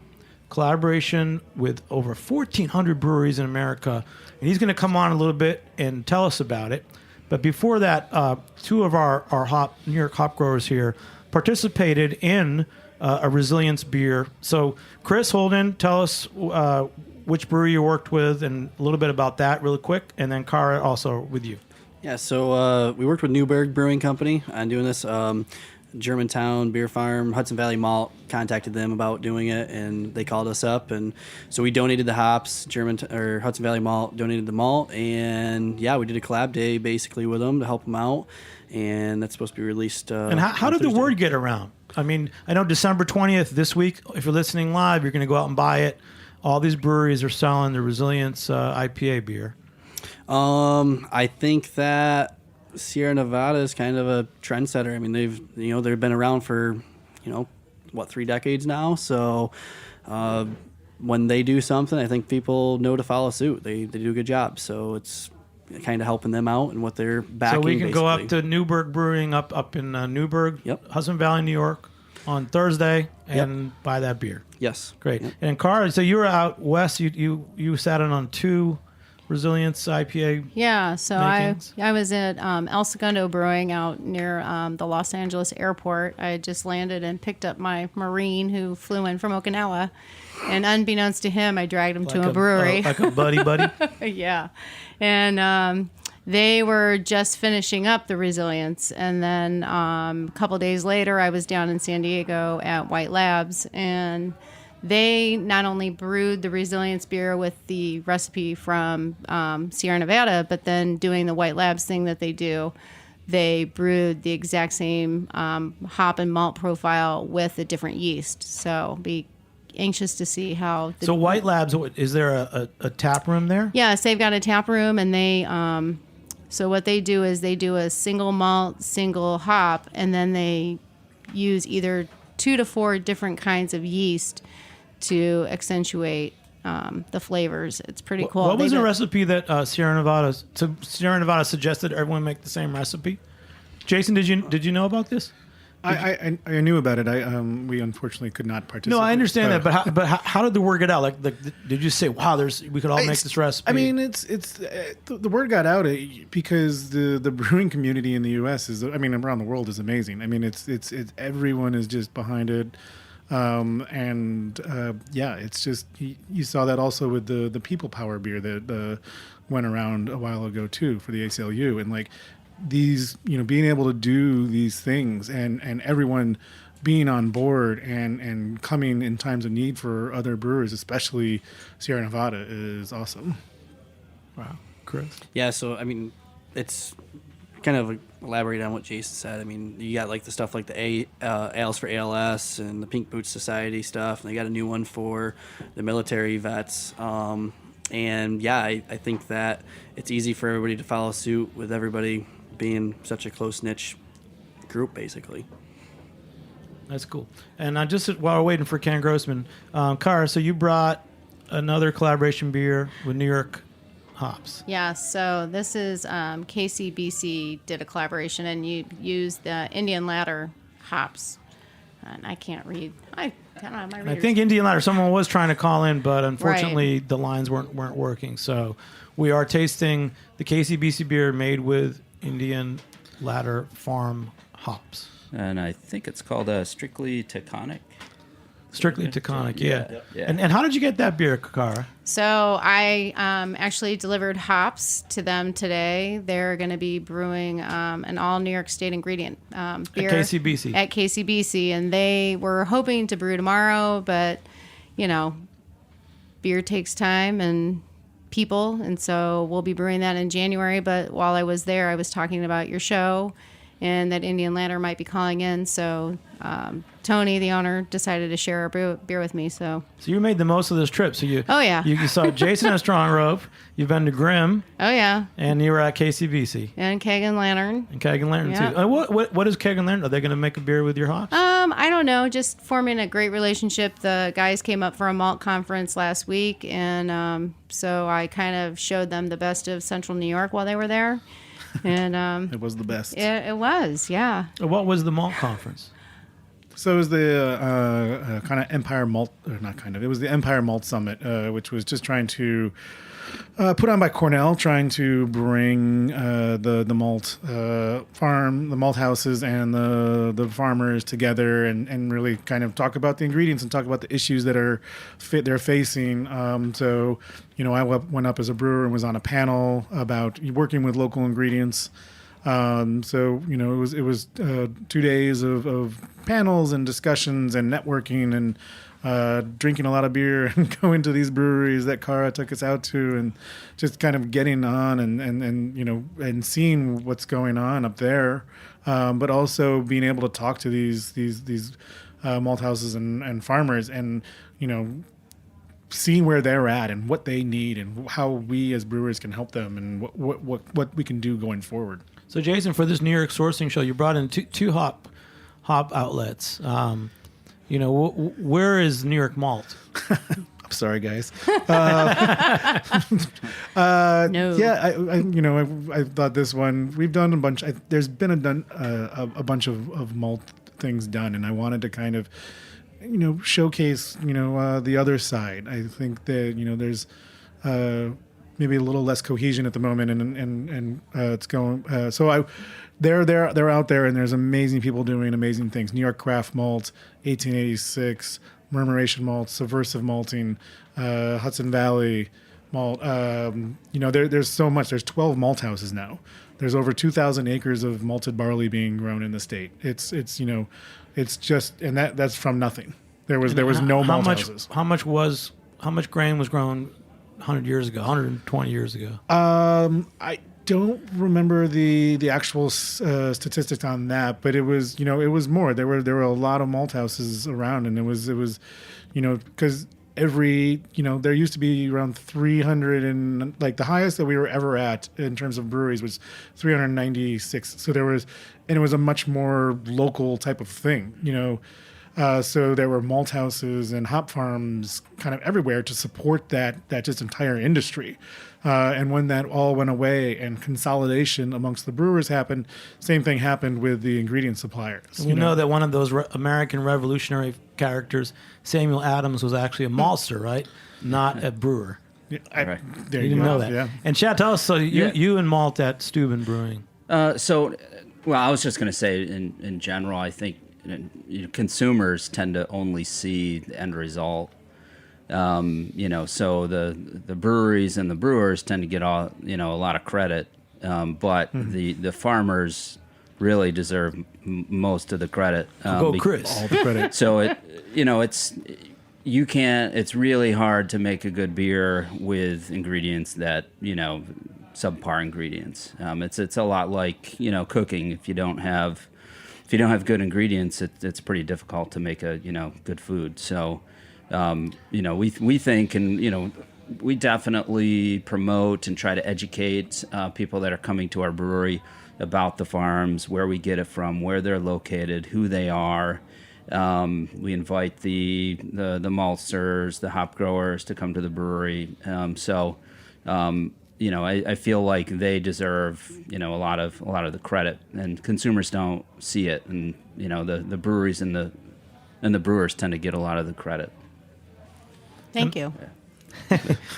collaboration with over 1,400 breweries in America, and he's going to come on a little bit and tell us about it. But before that, two of our New York hop growers here participated in a Resilience beer. So, Chris Holden, tell us which brewery you worked with and a little bit about that really quick, and then Kara also with you. Yeah, so we worked with Newburgh Brewing Company on doing this. Germantown Beer Farm, Hudson Valley Malt contacted them about doing it, and they called us up, and so we donated the hops. Hudson Valley Malt donated the malt, and yeah, we did a collab day basically with them to help them out, and that's supposed to be released. And how did the word get around? I mean, I know December 20th this week. If you're listening live, you're going to go out and buy it. All these breweries are selling the Resilience IPA beer. I think that Sierra Nevada is kind of a trendsetter. I mean, they've been around for 3 decades now. So when they do something, I think people know to follow suit. They do a good job. So it's kind of helping them out and what they're backing. So we can go up to Newburgh Brewing up in Newburgh, Yep. Hudson Valley, New York. on Thursday and buy that beer. Yes. Great. And Cara, so you were out west. You sat in on 2 Resilience IPA. Yeah, so makings? I was at El Segundo Brewing out near the Los Angeles airport. I had just landed and picked up my Marine who flew in from Okinawa. And unbeknownst to him, I dragged him to a brewery. Like a buddy. Yeah. And they were just finishing up the Resilience. And then a couple days later, I was down in San Diego at White Labs. And they not only brewed the Resilience beer with the recipe from Sierra Nevada, but then doing the White Labs thing that they do, they brewed the exact same hop and malt profile with a different yeast. So be anxious to see how. So White Labs, is there a tap room there? Yes, they've got a tap room, and they. So what they do is they do a single malt, single hop, and then they use either 2 to 4 different kinds of yeast to accentuate the flavors. It's pretty cool. What was the recipe that Sierra Nevada suggested everyone make the same recipe? Jason, did you know about this? I knew about it. We unfortunately could not participate. No, I understand that, but how did they work it out? Like did you say, wow, we could all make this recipe? I mean, it's the word got out because the brewing community in the U.S. around the world is amazing. I mean, it's everyone is just behind it. It's just you saw that also with the People Power beer that went around a while ago too for the ACLU, and like these, being able to do these things and everyone being on board and coming in times of need for other brewers, especially Sierra Nevada, is awesome. Wow, Chris. Yeah, so I mean, it's kind of elaborate on what Jason said. I mean, you got like the stuff like the ales for ALS and the Pink Boots Society stuff, and they got a new one for the military vets. And yeah, I think that it's easy for everybody to follow suit with everybody being such a close niche group, basically. That's cool. And just while we're waiting for Ken Grossman, Cara, so you brought another collaboration beer with New York hops. Yeah, so this is KCBC did a collaboration, and you used the Indian Ladder hops. And I can't read. I don't have my readers. I think Indian Ladder, someone was trying to call in, but unfortunately the lines weren't working. So we are tasting the KCBC beer made with Indian Ladder Farm hops. And I think it's called Strictly Taconic. Strictly Taconic, yeah. Yeah. And how did you get that beer, Cara? So I actually delivered hops to them today. They're going to be brewing an all New York State ingredient beer. At KCBC. At KCBC. And they were hoping to brew tomorrow, but, beer takes time and people. And so we'll be brewing that in January. But while I was there, I was talking about your show and that Indian Ladder might be calling in. So Tony, the owner, decided to share a beer with me. So you made the most of this trip. So oh yeah, you saw Jason at Strong Rope. You've been to Grimm. Oh yeah, and you were at KCBC and Keg and Lantern. And Keg and Lantern yeah. too. What is Keg and Lantern? Are they going to make a beer with your hops? I don't know. Just forming a great relationship. The guys came up for a malt conference last week, and so I kind of showed them the best of Central New York while they were there. And it was the best. It was, yeah. What was the malt conference? So it was the kind of Empire Malt, or not kind of, it was the Empire Malt Summit, which was just trying to put on by Cornell, trying to bring the malt farm, the malt houses, and the farmers together, and really kind of talk about the ingredients and talk about the issues that they're facing. So, I went up as a brewer and was on a panel about working with local ingredients. It was 2 days of panels and discussions and networking and drinking a lot of beer and going to these breweries that Cara took us out to, and just kind of getting on and seeing what's going on up there, but also being able to talk to these malt houses and farmers, and seeing where they're at and what they need and how we as brewers can help them and what we can do going forward. So, Jason, for this New York sourcing show, you brought in two hop outlets. Where is New York Malt? I'm sorry, guys. No. Yeah, I thought this one. We've done a bunch. There's been a bunch of malt things done, and I wanted to kind of, showcase, the other side. I think that, there's maybe a little less cohesion at the moment, and it's going. They're out there, and there's amazing people doing amazing things. New York Craft Malt, 1886, Murmuration Malt, Subversive Malting, Hudson Valley Malt. There's so much. There's 12 malt houses now. There's over 2,000 acres of malted barley being grown in the state. It's just, and that's from nothing. There was no malt houses. How much grain was grown 100 years ago, 120 years ago? I don't remember the actual statistics on that, but it was more. There were a lot of malt houses around, and it was because there used to be around 300, and like the highest that we were ever at in terms of breweries was 396. So it was a much more local type of thing, so there were malt houses and hop farms kind of everywhere to support that just entire industry. And when that all went away and consolidation amongst the brewers happened, same thing happened with the ingredient suppliers. We know that one of those American revolutionary characters, Samuel Adams, was actually a maltster, right? Not a brewer. Yeah, Right. There You you didn't go. know that. Yeah. And Chad, tell us, so you and malt at Steuben Brewing. Well, I was just going to say, in general, I think consumers tend to only see the end result. So the breweries and the brewers tend to get a lot of credit, but the farmers really deserve most of the credit. Go, Chris. All the credit. So it's really hard to make a good beer with ingredients that, subpar ingredients. It's a lot like, cooking. If you don't have good ingredients, it's pretty difficult to make a, good food. So, we think, and, we definitely promote and try to educate people that are coming to our brewery about the farms, where we get it from, where they're located, who they are. We invite the maltsters, the hop growers to come to the brewery. I feel like they deserve, a lot of the credit, and consumers don't see it, and the breweries and the brewers tend to get a lot of the credit. Thank you.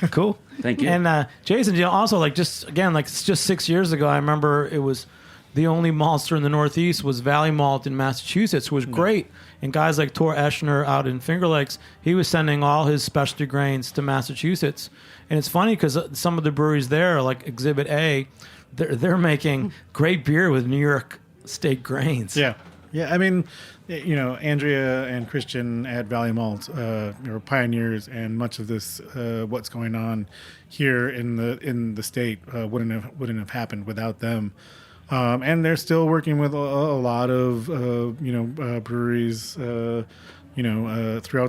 Cool. Thank you. And Jason, also just 6 years ago, I remember it was the only maltster in the Northeast was Valley Malt in Massachusetts, which was great. And guys like Tor Eschner out in Finger Lakes, he was sending all his specialty grains to Massachusetts. And it's funny because some of the breweries there, like Exhibit A, they're making great beer with New York State grains. Yeah. I mean, Andrea and Christian at Valley Malt are pioneers, and much of this, what's going on here in the state, wouldn't have happened without them. And they're still working with a lot of breweries, throughout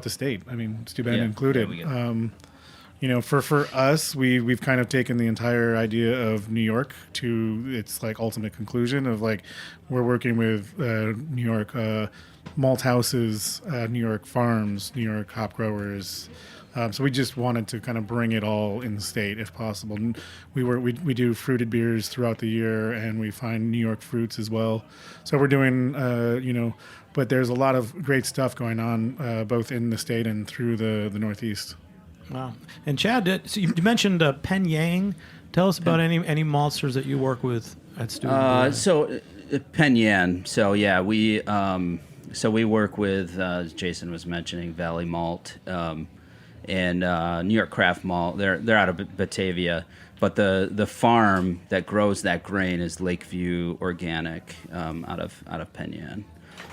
the state. I mean, Steuben included. For us, we've kind of taken the entire idea of New York to its like ultimate conclusion of like we're working with New York malt houses, New York farms, New York hop growers. So we just wanted to kind of bring it all in the state if possible. And we do fruited beers throughout the year, and we find New York fruits as well. So we're doing but there's a lot of great stuff going on both in the state and through the Northeast. Wow. And Chad, so you mentioned Penn Yang. Tell us about any maltsters that you work with at Steuben. So Penn Yan. So yeah, we work with as Jason was mentioning, Valley Malt and New York Craft Malt. They're out of Batavia, but the farm that grows that grain is Lakeview Organic out of Penn Yan.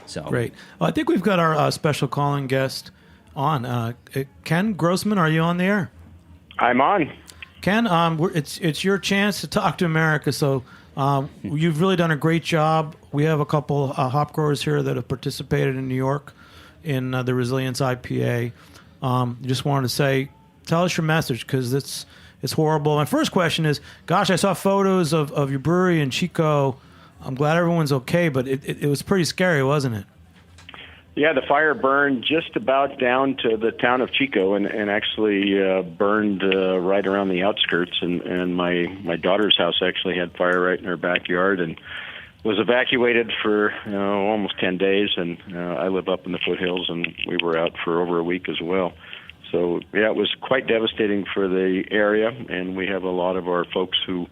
So great. Well, I think we've got our special calling guest on. Ken Grossman, are you on the air? I'm on. Ken, it's your chance to talk to America. So you've really done a great job. We have a couple hop growers here that have participated in New York in the Resilience IPA. Just wanted to say, tell us your message, because it's horrible. My first question is, gosh, I saw photos of your brewery in Chico. I'm glad everyone's okay, but it was pretty scary, wasn't it? Yeah, the fire burned just about down to the town of Chico, and actually burned right around the outskirts. And my daughter's house actually had fire right in her backyard, and was evacuated for almost 10 days, and I live up in the foothills, and we were out for over a week as well. So, yeah, it was quite devastating for the area, and we have a lot of our folks who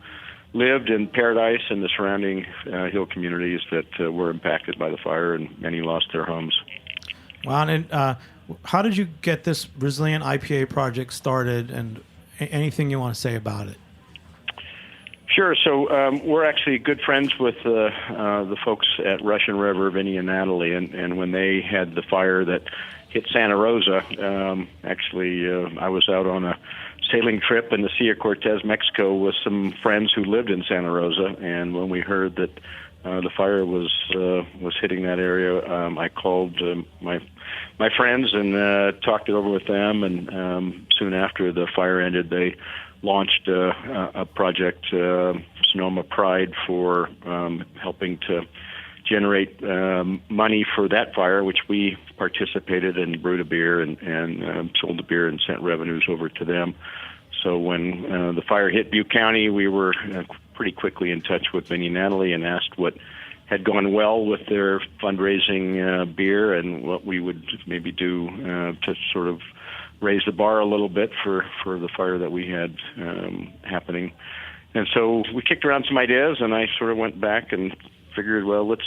lived in Paradise and the surrounding hill communities that were impacted by the fire, and many lost their homes. Wow, and how did you get this Resilient IPA project started, and anything you want to say about it? Sure. So we're actually good friends with the folks at Russian River, Vinny and Natalie, and when they had the fire that hit Santa Rosa, I was out on a sailing trip in the Sea of Cortez, Mexico, with some friends who lived in Santa Rosa, and when we heard that the fire was hitting that area, I called my friends and talked it over with them, and soon after the fire ended, they launched a project, Sonoma Pride, for helping to generate money for that fire, which we participated in, brewed a beer and sold the beer and sent revenues over to them. So when the fire hit Butte County, we were pretty quickly in touch with Vinny and Natalie and asked what had gone well with their fundraising beer and what we would maybe do to sort of raise the bar a little bit for the fire that we had happening. And so we kicked around some ideas, and I sort of went back and figured, well, let's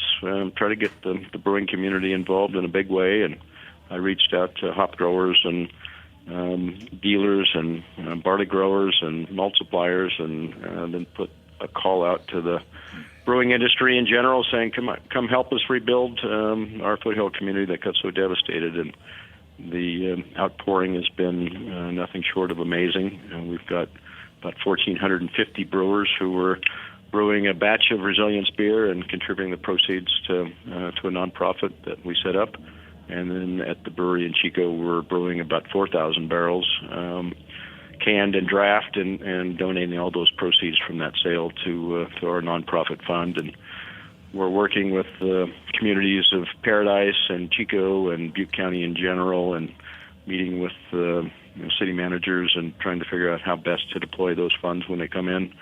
try to get the brewing community involved in a big way. And I reached out to hop growers and dealers and barley growers and malt suppliers, and then put a call out to the brewing industry in general, saying, come help us rebuild our foothill community that got so devastated. And the outpouring has been nothing short of amazing. We've got about 1,450 brewers who were brewing a batch of Resilience beer and contributing the proceeds to a nonprofit that we set up. And then at the brewery in Chico, we're brewing about 4,000 barrels, canned and draft, and donating all those proceeds from that sale to our nonprofit fund. And we're working with the communities of Paradise and Chico and Butte County in general, and meeting with city managers and trying to figure out how best to deploy those funds when they come in.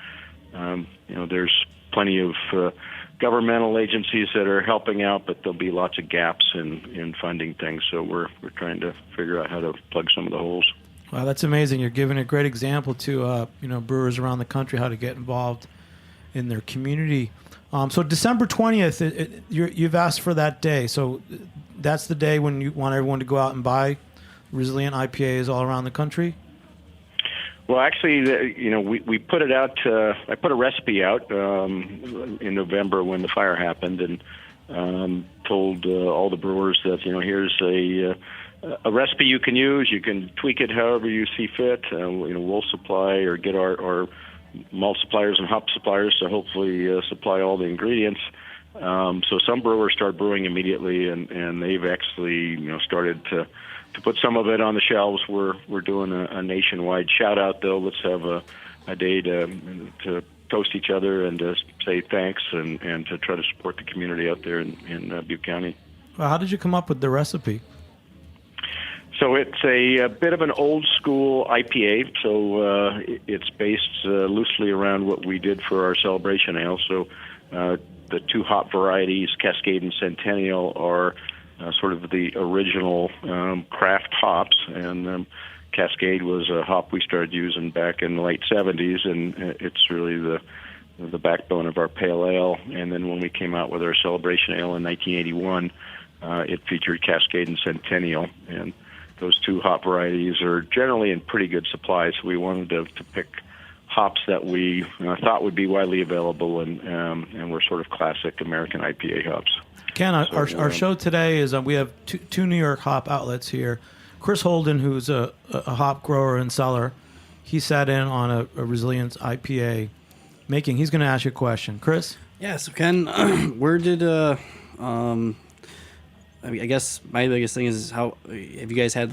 There's plenty of governmental agencies that are helping out, but there'll be lots of gaps in funding things. So we're trying to figure out how to plug some of the holes. Wow, that's amazing. You're giving a great example to brewers around the country how to get involved in their community. So December 20th, you've asked for that day. So that's the day when you want everyone to go out and buy Resilient IPAs all around the country? Well, actually, we put it out. I put a recipe out in November when the fire happened, and told all the brewers that here's a recipe you can use. You can tweak it however you see fit. We'll supply or get our malt suppliers and hop suppliers to hopefully supply all the ingredients. So some brewers start brewing immediately, and they've actually started to put some of it on the shelves. We're doing a nationwide shout out, though. Let's have a day to toast each other and to say thanks and to try to support the community out there in Butte County. Well, how did you come up with the recipe? So it's a bit of an old school IPA. So it's based loosely around what we did for our Celebration Ale. So the two hop varieties, Cascade and Centennial, are sort of the original craft hops, and Cascade was a hop we started using back in the late 70s, and it's really the backbone of our pale ale. And then when we came out with our Celebration Ale in 1981, it featured Cascade and Centennial, and those two hop varieties are generally in pretty good supply, so we wanted to pick hops that we thought would be widely available, and were sort of classic American IPA hops. Ken, our show today is we have two New York hop outlets here. Chris Holden, who's a hop grower and seller, he sat in on a Resilience IPA making. He's going to ask you a question. Chris? Yeah, so Ken, where did, I guess my biggest thing is how have you guys had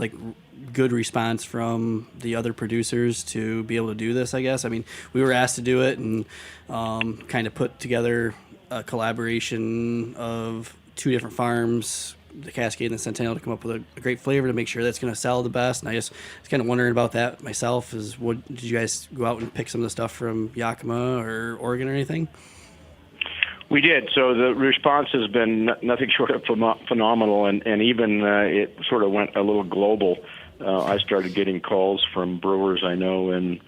good response from the other producers to be able to do this, I guess? I mean, we were asked to do it and kind of put together a collaboration of two different farms, the Cascade and the Centennial, to come up with a great flavor to make sure that's going to sell the best. And I just was kind of wondering about that myself. Did you guys go out and pick some of the stuff from Yakima or Oregon or anything? We did. So the response has been nothing short of phenomenal, and even it sort of went a little global. I started getting calls from brewers I know in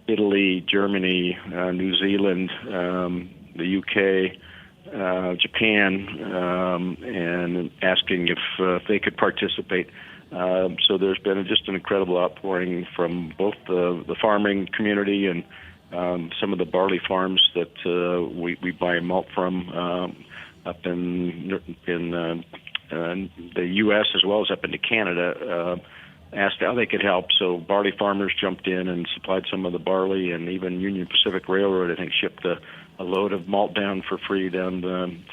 Italy, Germany, New Zealand, the UK, Japan, and asking if they could participate. So there's been just an incredible outpouring from both the farming community and some of the barley farms that we buy malt from up in the U.S. as well as up into Canada. Asked how they could help. So barley farmers jumped in and supplied some of the barley, and even Union Pacific Railroad, I think, shipped a load of malt down for free down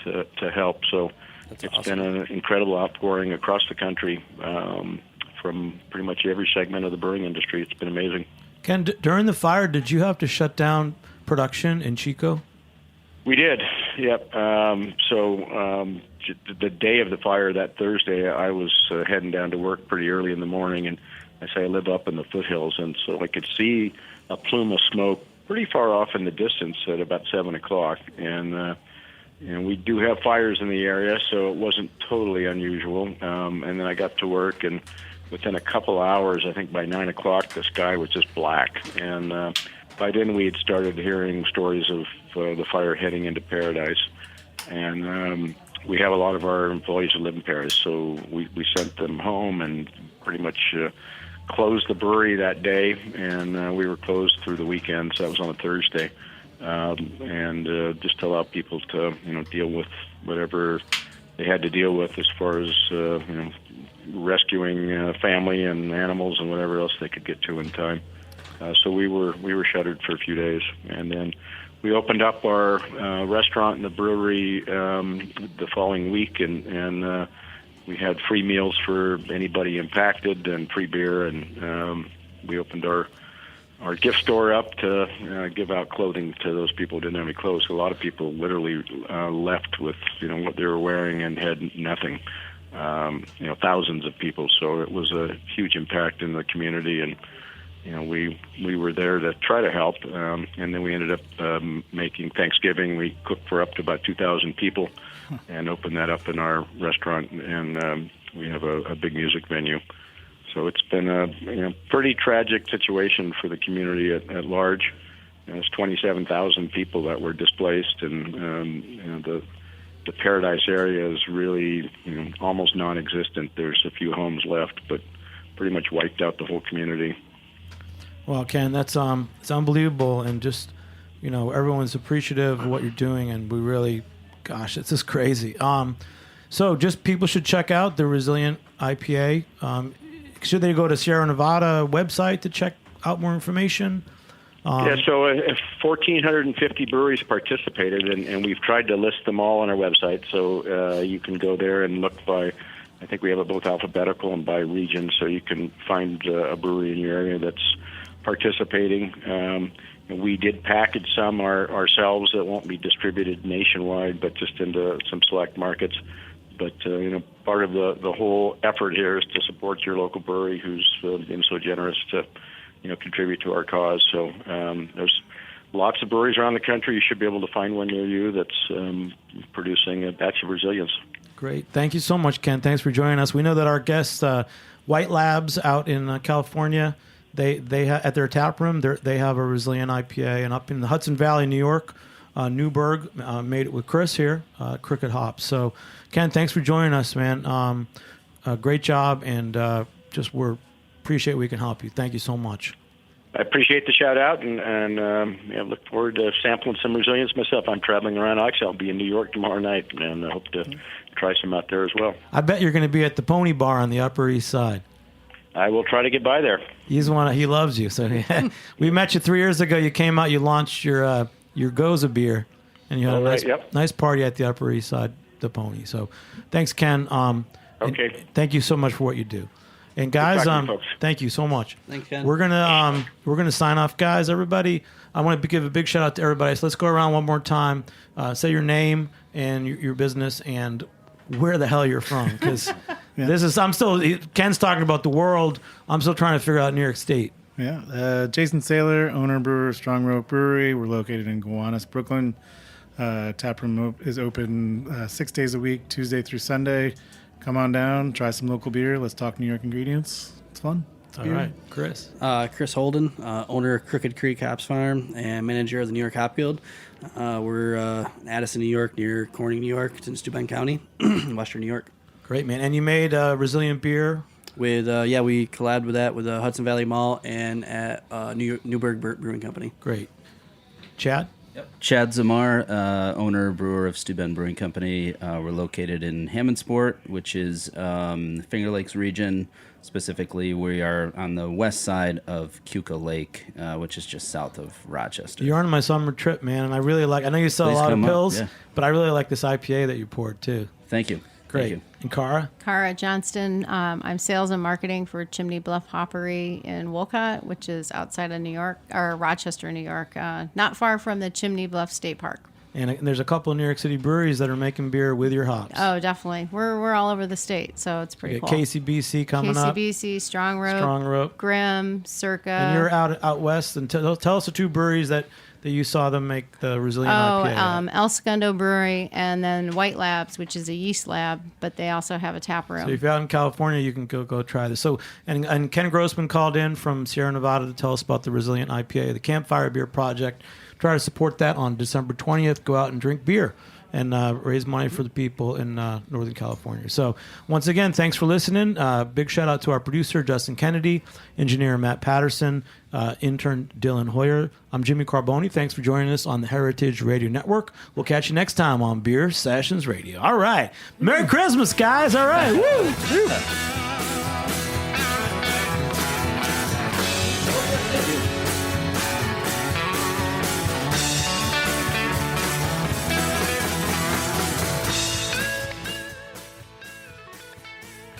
to help. So it's been an incredible outpouring across the country from pretty much every segment of the brewing industry. It's been amazing. Ken, during the fire, did you have to shut down production in Chico? We did, yep. The day of the fire, that Thursday, I was heading down to work pretty early in the morning, and I say I live up in the foothills, and so I could see a plume of smoke pretty far off in the distance at about 7 o'clock. And we do have fires in the area, so it wasn't totally unusual. And then I got to work, and within a couple hours, I think by 9 o'clock, the sky was just black. And by then, we had started hearing stories of the fire heading into Paradise. And we have a lot of our employees who live in Paris, so we sent them home and pretty much closed the brewery that day, and we were closed through the weekend, so that was on a Thursday, and just to allow people to deal with whatever they had to deal with as far as rescuing family and animals and whatever else they could get to in time. So we were shuttered for a few days, and then we opened up our restaurant and the brewery the following week, and we had free meals for anybody impacted and free beer, and we opened our gift store up to give out clothing to those people who didn't have any clothes. So a lot of people literally left with what they were wearing and had nothing. Thousands of people. So it was a huge impact in the community, and we were there to try to help, and then we ended up making Thanksgiving. We cooked for up to about 2,000 people and opened that up in our restaurant, and we have a big music venue. So it's been a pretty tragic situation for the community at large. There's 27,000 people that were displaced, and the Paradise area is really almost non-existent. There's a few homes left, but pretty much wiped out the whole community. Well, Ken, that's it's unbelievable, and just everyone's appreciative of what you're doing, and we really, gosh, it's just crazy. So just people should check out the Resilient IPA. Should they go to Sierra Nevada website to check out more information? So 1,450 breweries participated, and we've tried to list them all on our website. So you can go there and look by, I think we have it both alphabetical and by region, so you can find a brewery in your area that's participating. We did package some ourselves that won't be distributed nationwide, but just into some select markets. But part of the whole effort here is to support your local brewery who's been so generous to contribute to our cause. So there's lots of breweries around the country. You should be able to find one near you that's producing a batch of Resilience. Great. Thank you so much, Ken. Thanks for joining us. We know that our guests, White Labs out in California, they at their tap room, they have a Resilient IPA, and up in the Hudson Valley, New York, Newburgh made it with Chris here, Crooked Hops. So, Ken, thanks for joining us, man. Great job, and we appreciate we can help you. Thank you so much. I appreciate the shout out, and look forward to sampling some Resilience myself. I'm traveling around. Actually, I'll be in New York tomorrow night, and I hope to try some out there as well. I bet you're going to be at the Pony Bar on the Upper East Side. I will try to get by there. He loves you. So we met you 3 years ago. You came out. You launched your Goza beer, and you had a nice party at the Upper East Side, the Pony. So, thanks, Ken. Okay. Thank you so much for what you do. And guys, thank you so much. Thanks, Ken. We're gonna sign off, guys. Everybody, I want to give a big shout out to everybody. So let's go around one more time. Say your name and your business and where the hell you're from, because Ken's talking about the world. I'm still trying to figure out New York State. Yeah, Jason Saylor, owner brewer, Strong Rope Brewery. We're located in Gowanus, Brooklyn. Tap room is open 6 days a week, Tuesday through Sunday. Come on down, try some local beer. Let's talk New York ingredients. It's fun. All right, Chris. Chris Holden, owner of Crooked Creek Hops Farm and manager of the New York Hop Guild. We're in Addison, New York, near Corning, New York. It's in Steuben County, Western New York. Great, man. And you made resilient beer. With we collabed with that with Hudson Valley Mall and at Newburgh Brewing Company. Great. Chad? Chad Zamar, owner, brewer of Steuben Brewing Company. We're located in Hammondsport, which is Finger Lakes region. Specifically, we are on the west side of Keuka Lake, which is just south of Rochester. You're on my summer trip, man, and I really like. I know you sell a lot of pills, yeah. but I really like this IPA that you poured too. Thank you. Great. Thank you. And Cara? Cara Johnston. I'm sales and marketing for Chimney Bluff Hoppery in Wolcott, which is outside of New York, or Rochester, New York, not far from the Chimney Bluff State Park. And there's a couple of New York City breweries that are making beer with your hops. Oh, definitely. We're all over the state, so it's pretty cool. KCBC coming up. KCBC, Strong Rope, Grimm, Circa. And you're out west. And tell us the two breweries that you saw them make the Resilient IPA. El Segundo Brewery and then White Labs, which is a yeast lab, but they also have a tap room. So if you're out in California, you can go try this. So and Ken Grossman called in from Sierra Nevada to tell us about the Resilient IPA, the Campfire Beer Project. Try to support that on December 20th. Go out and drink beer and raise money for the people in Northern California. So once again, thanks for listening. Big shout out to our producer, Justin Kennedy, engineer Matt Patterson, intern Dylan Hoyer. I'm Jimmy Carboni. Thanks for joining us on the Heritage Radio Network. We'll catch you next time on Beer Sessions Radio. All right. Merry Christmas, guys. All right. Woo!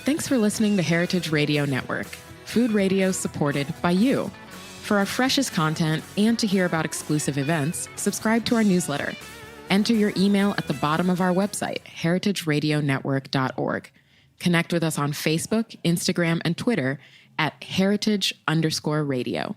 Thanks for listening to Heritage Radio Network, food radio supported by you. For our freshest content and to hear about exclusive events, subscribe to our newsletter. Enter your email at the bottom of our website, heritageradionetwork.org. Connect with us on Facebook, Instagram, and Twitter at heritage_radio.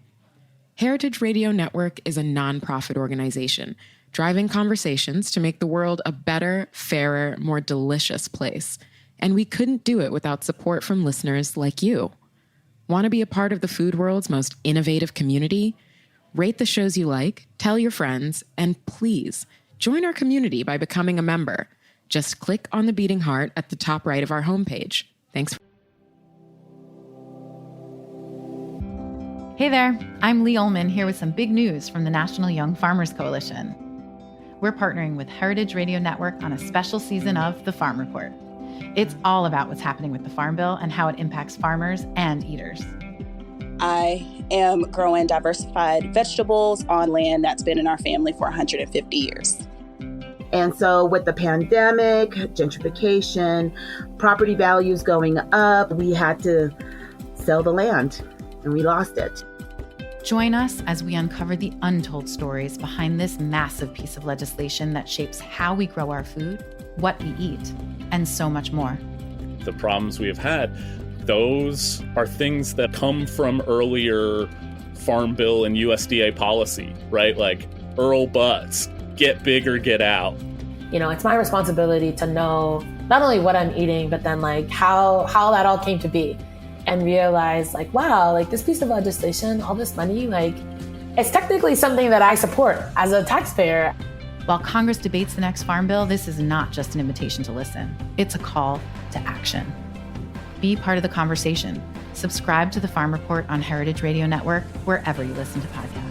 Heritage Radio Network is a nonprofit organization driving conversations to make the world a better, fairer, more delicious place. And we couldn't do it without support from listeners like you. Want to be a part of the food world's most innovative community? Rate the shows you like, tell your friends, and please join our community by becoming a member. Just click on the beating heart at the top right of our homepage. Thanks. Hey there, I'm Lee Ullman here with some big news from the National Young Farmers Coalition. We're partnering with Heritage Radio Network on a special season of The Farm Report. It's all about what's happening with the Farm Bill and how it impacts farmers and eaters. I am growing diversified vegetables on land that's been in our family for 150 years. And so with the pandemic, gentrification, property values going up, we had to sell the land and we lost it. Join us as we uncover the untold stories behind this massive piece of legislation that shapes how we grow our food, what we eat, and so much more. The problems we have had, those are things that come from earlier Farm Bill and USDA policy, right? Like Earl Butts, get big or get out. You know, it's my responsibility to know not only what I'm eating, but then like how that all came to be and realize like, wow, like this piece of legislation, all this money, like it's technically something that I support as a taxpayer. While Congress debates the next Farm Bill, this is not just an invitation to listen. It's a call to action. Be part of the conversation. Subscribe to the Farm Report on Heritage Radio Network, wherever you listen to podcasts.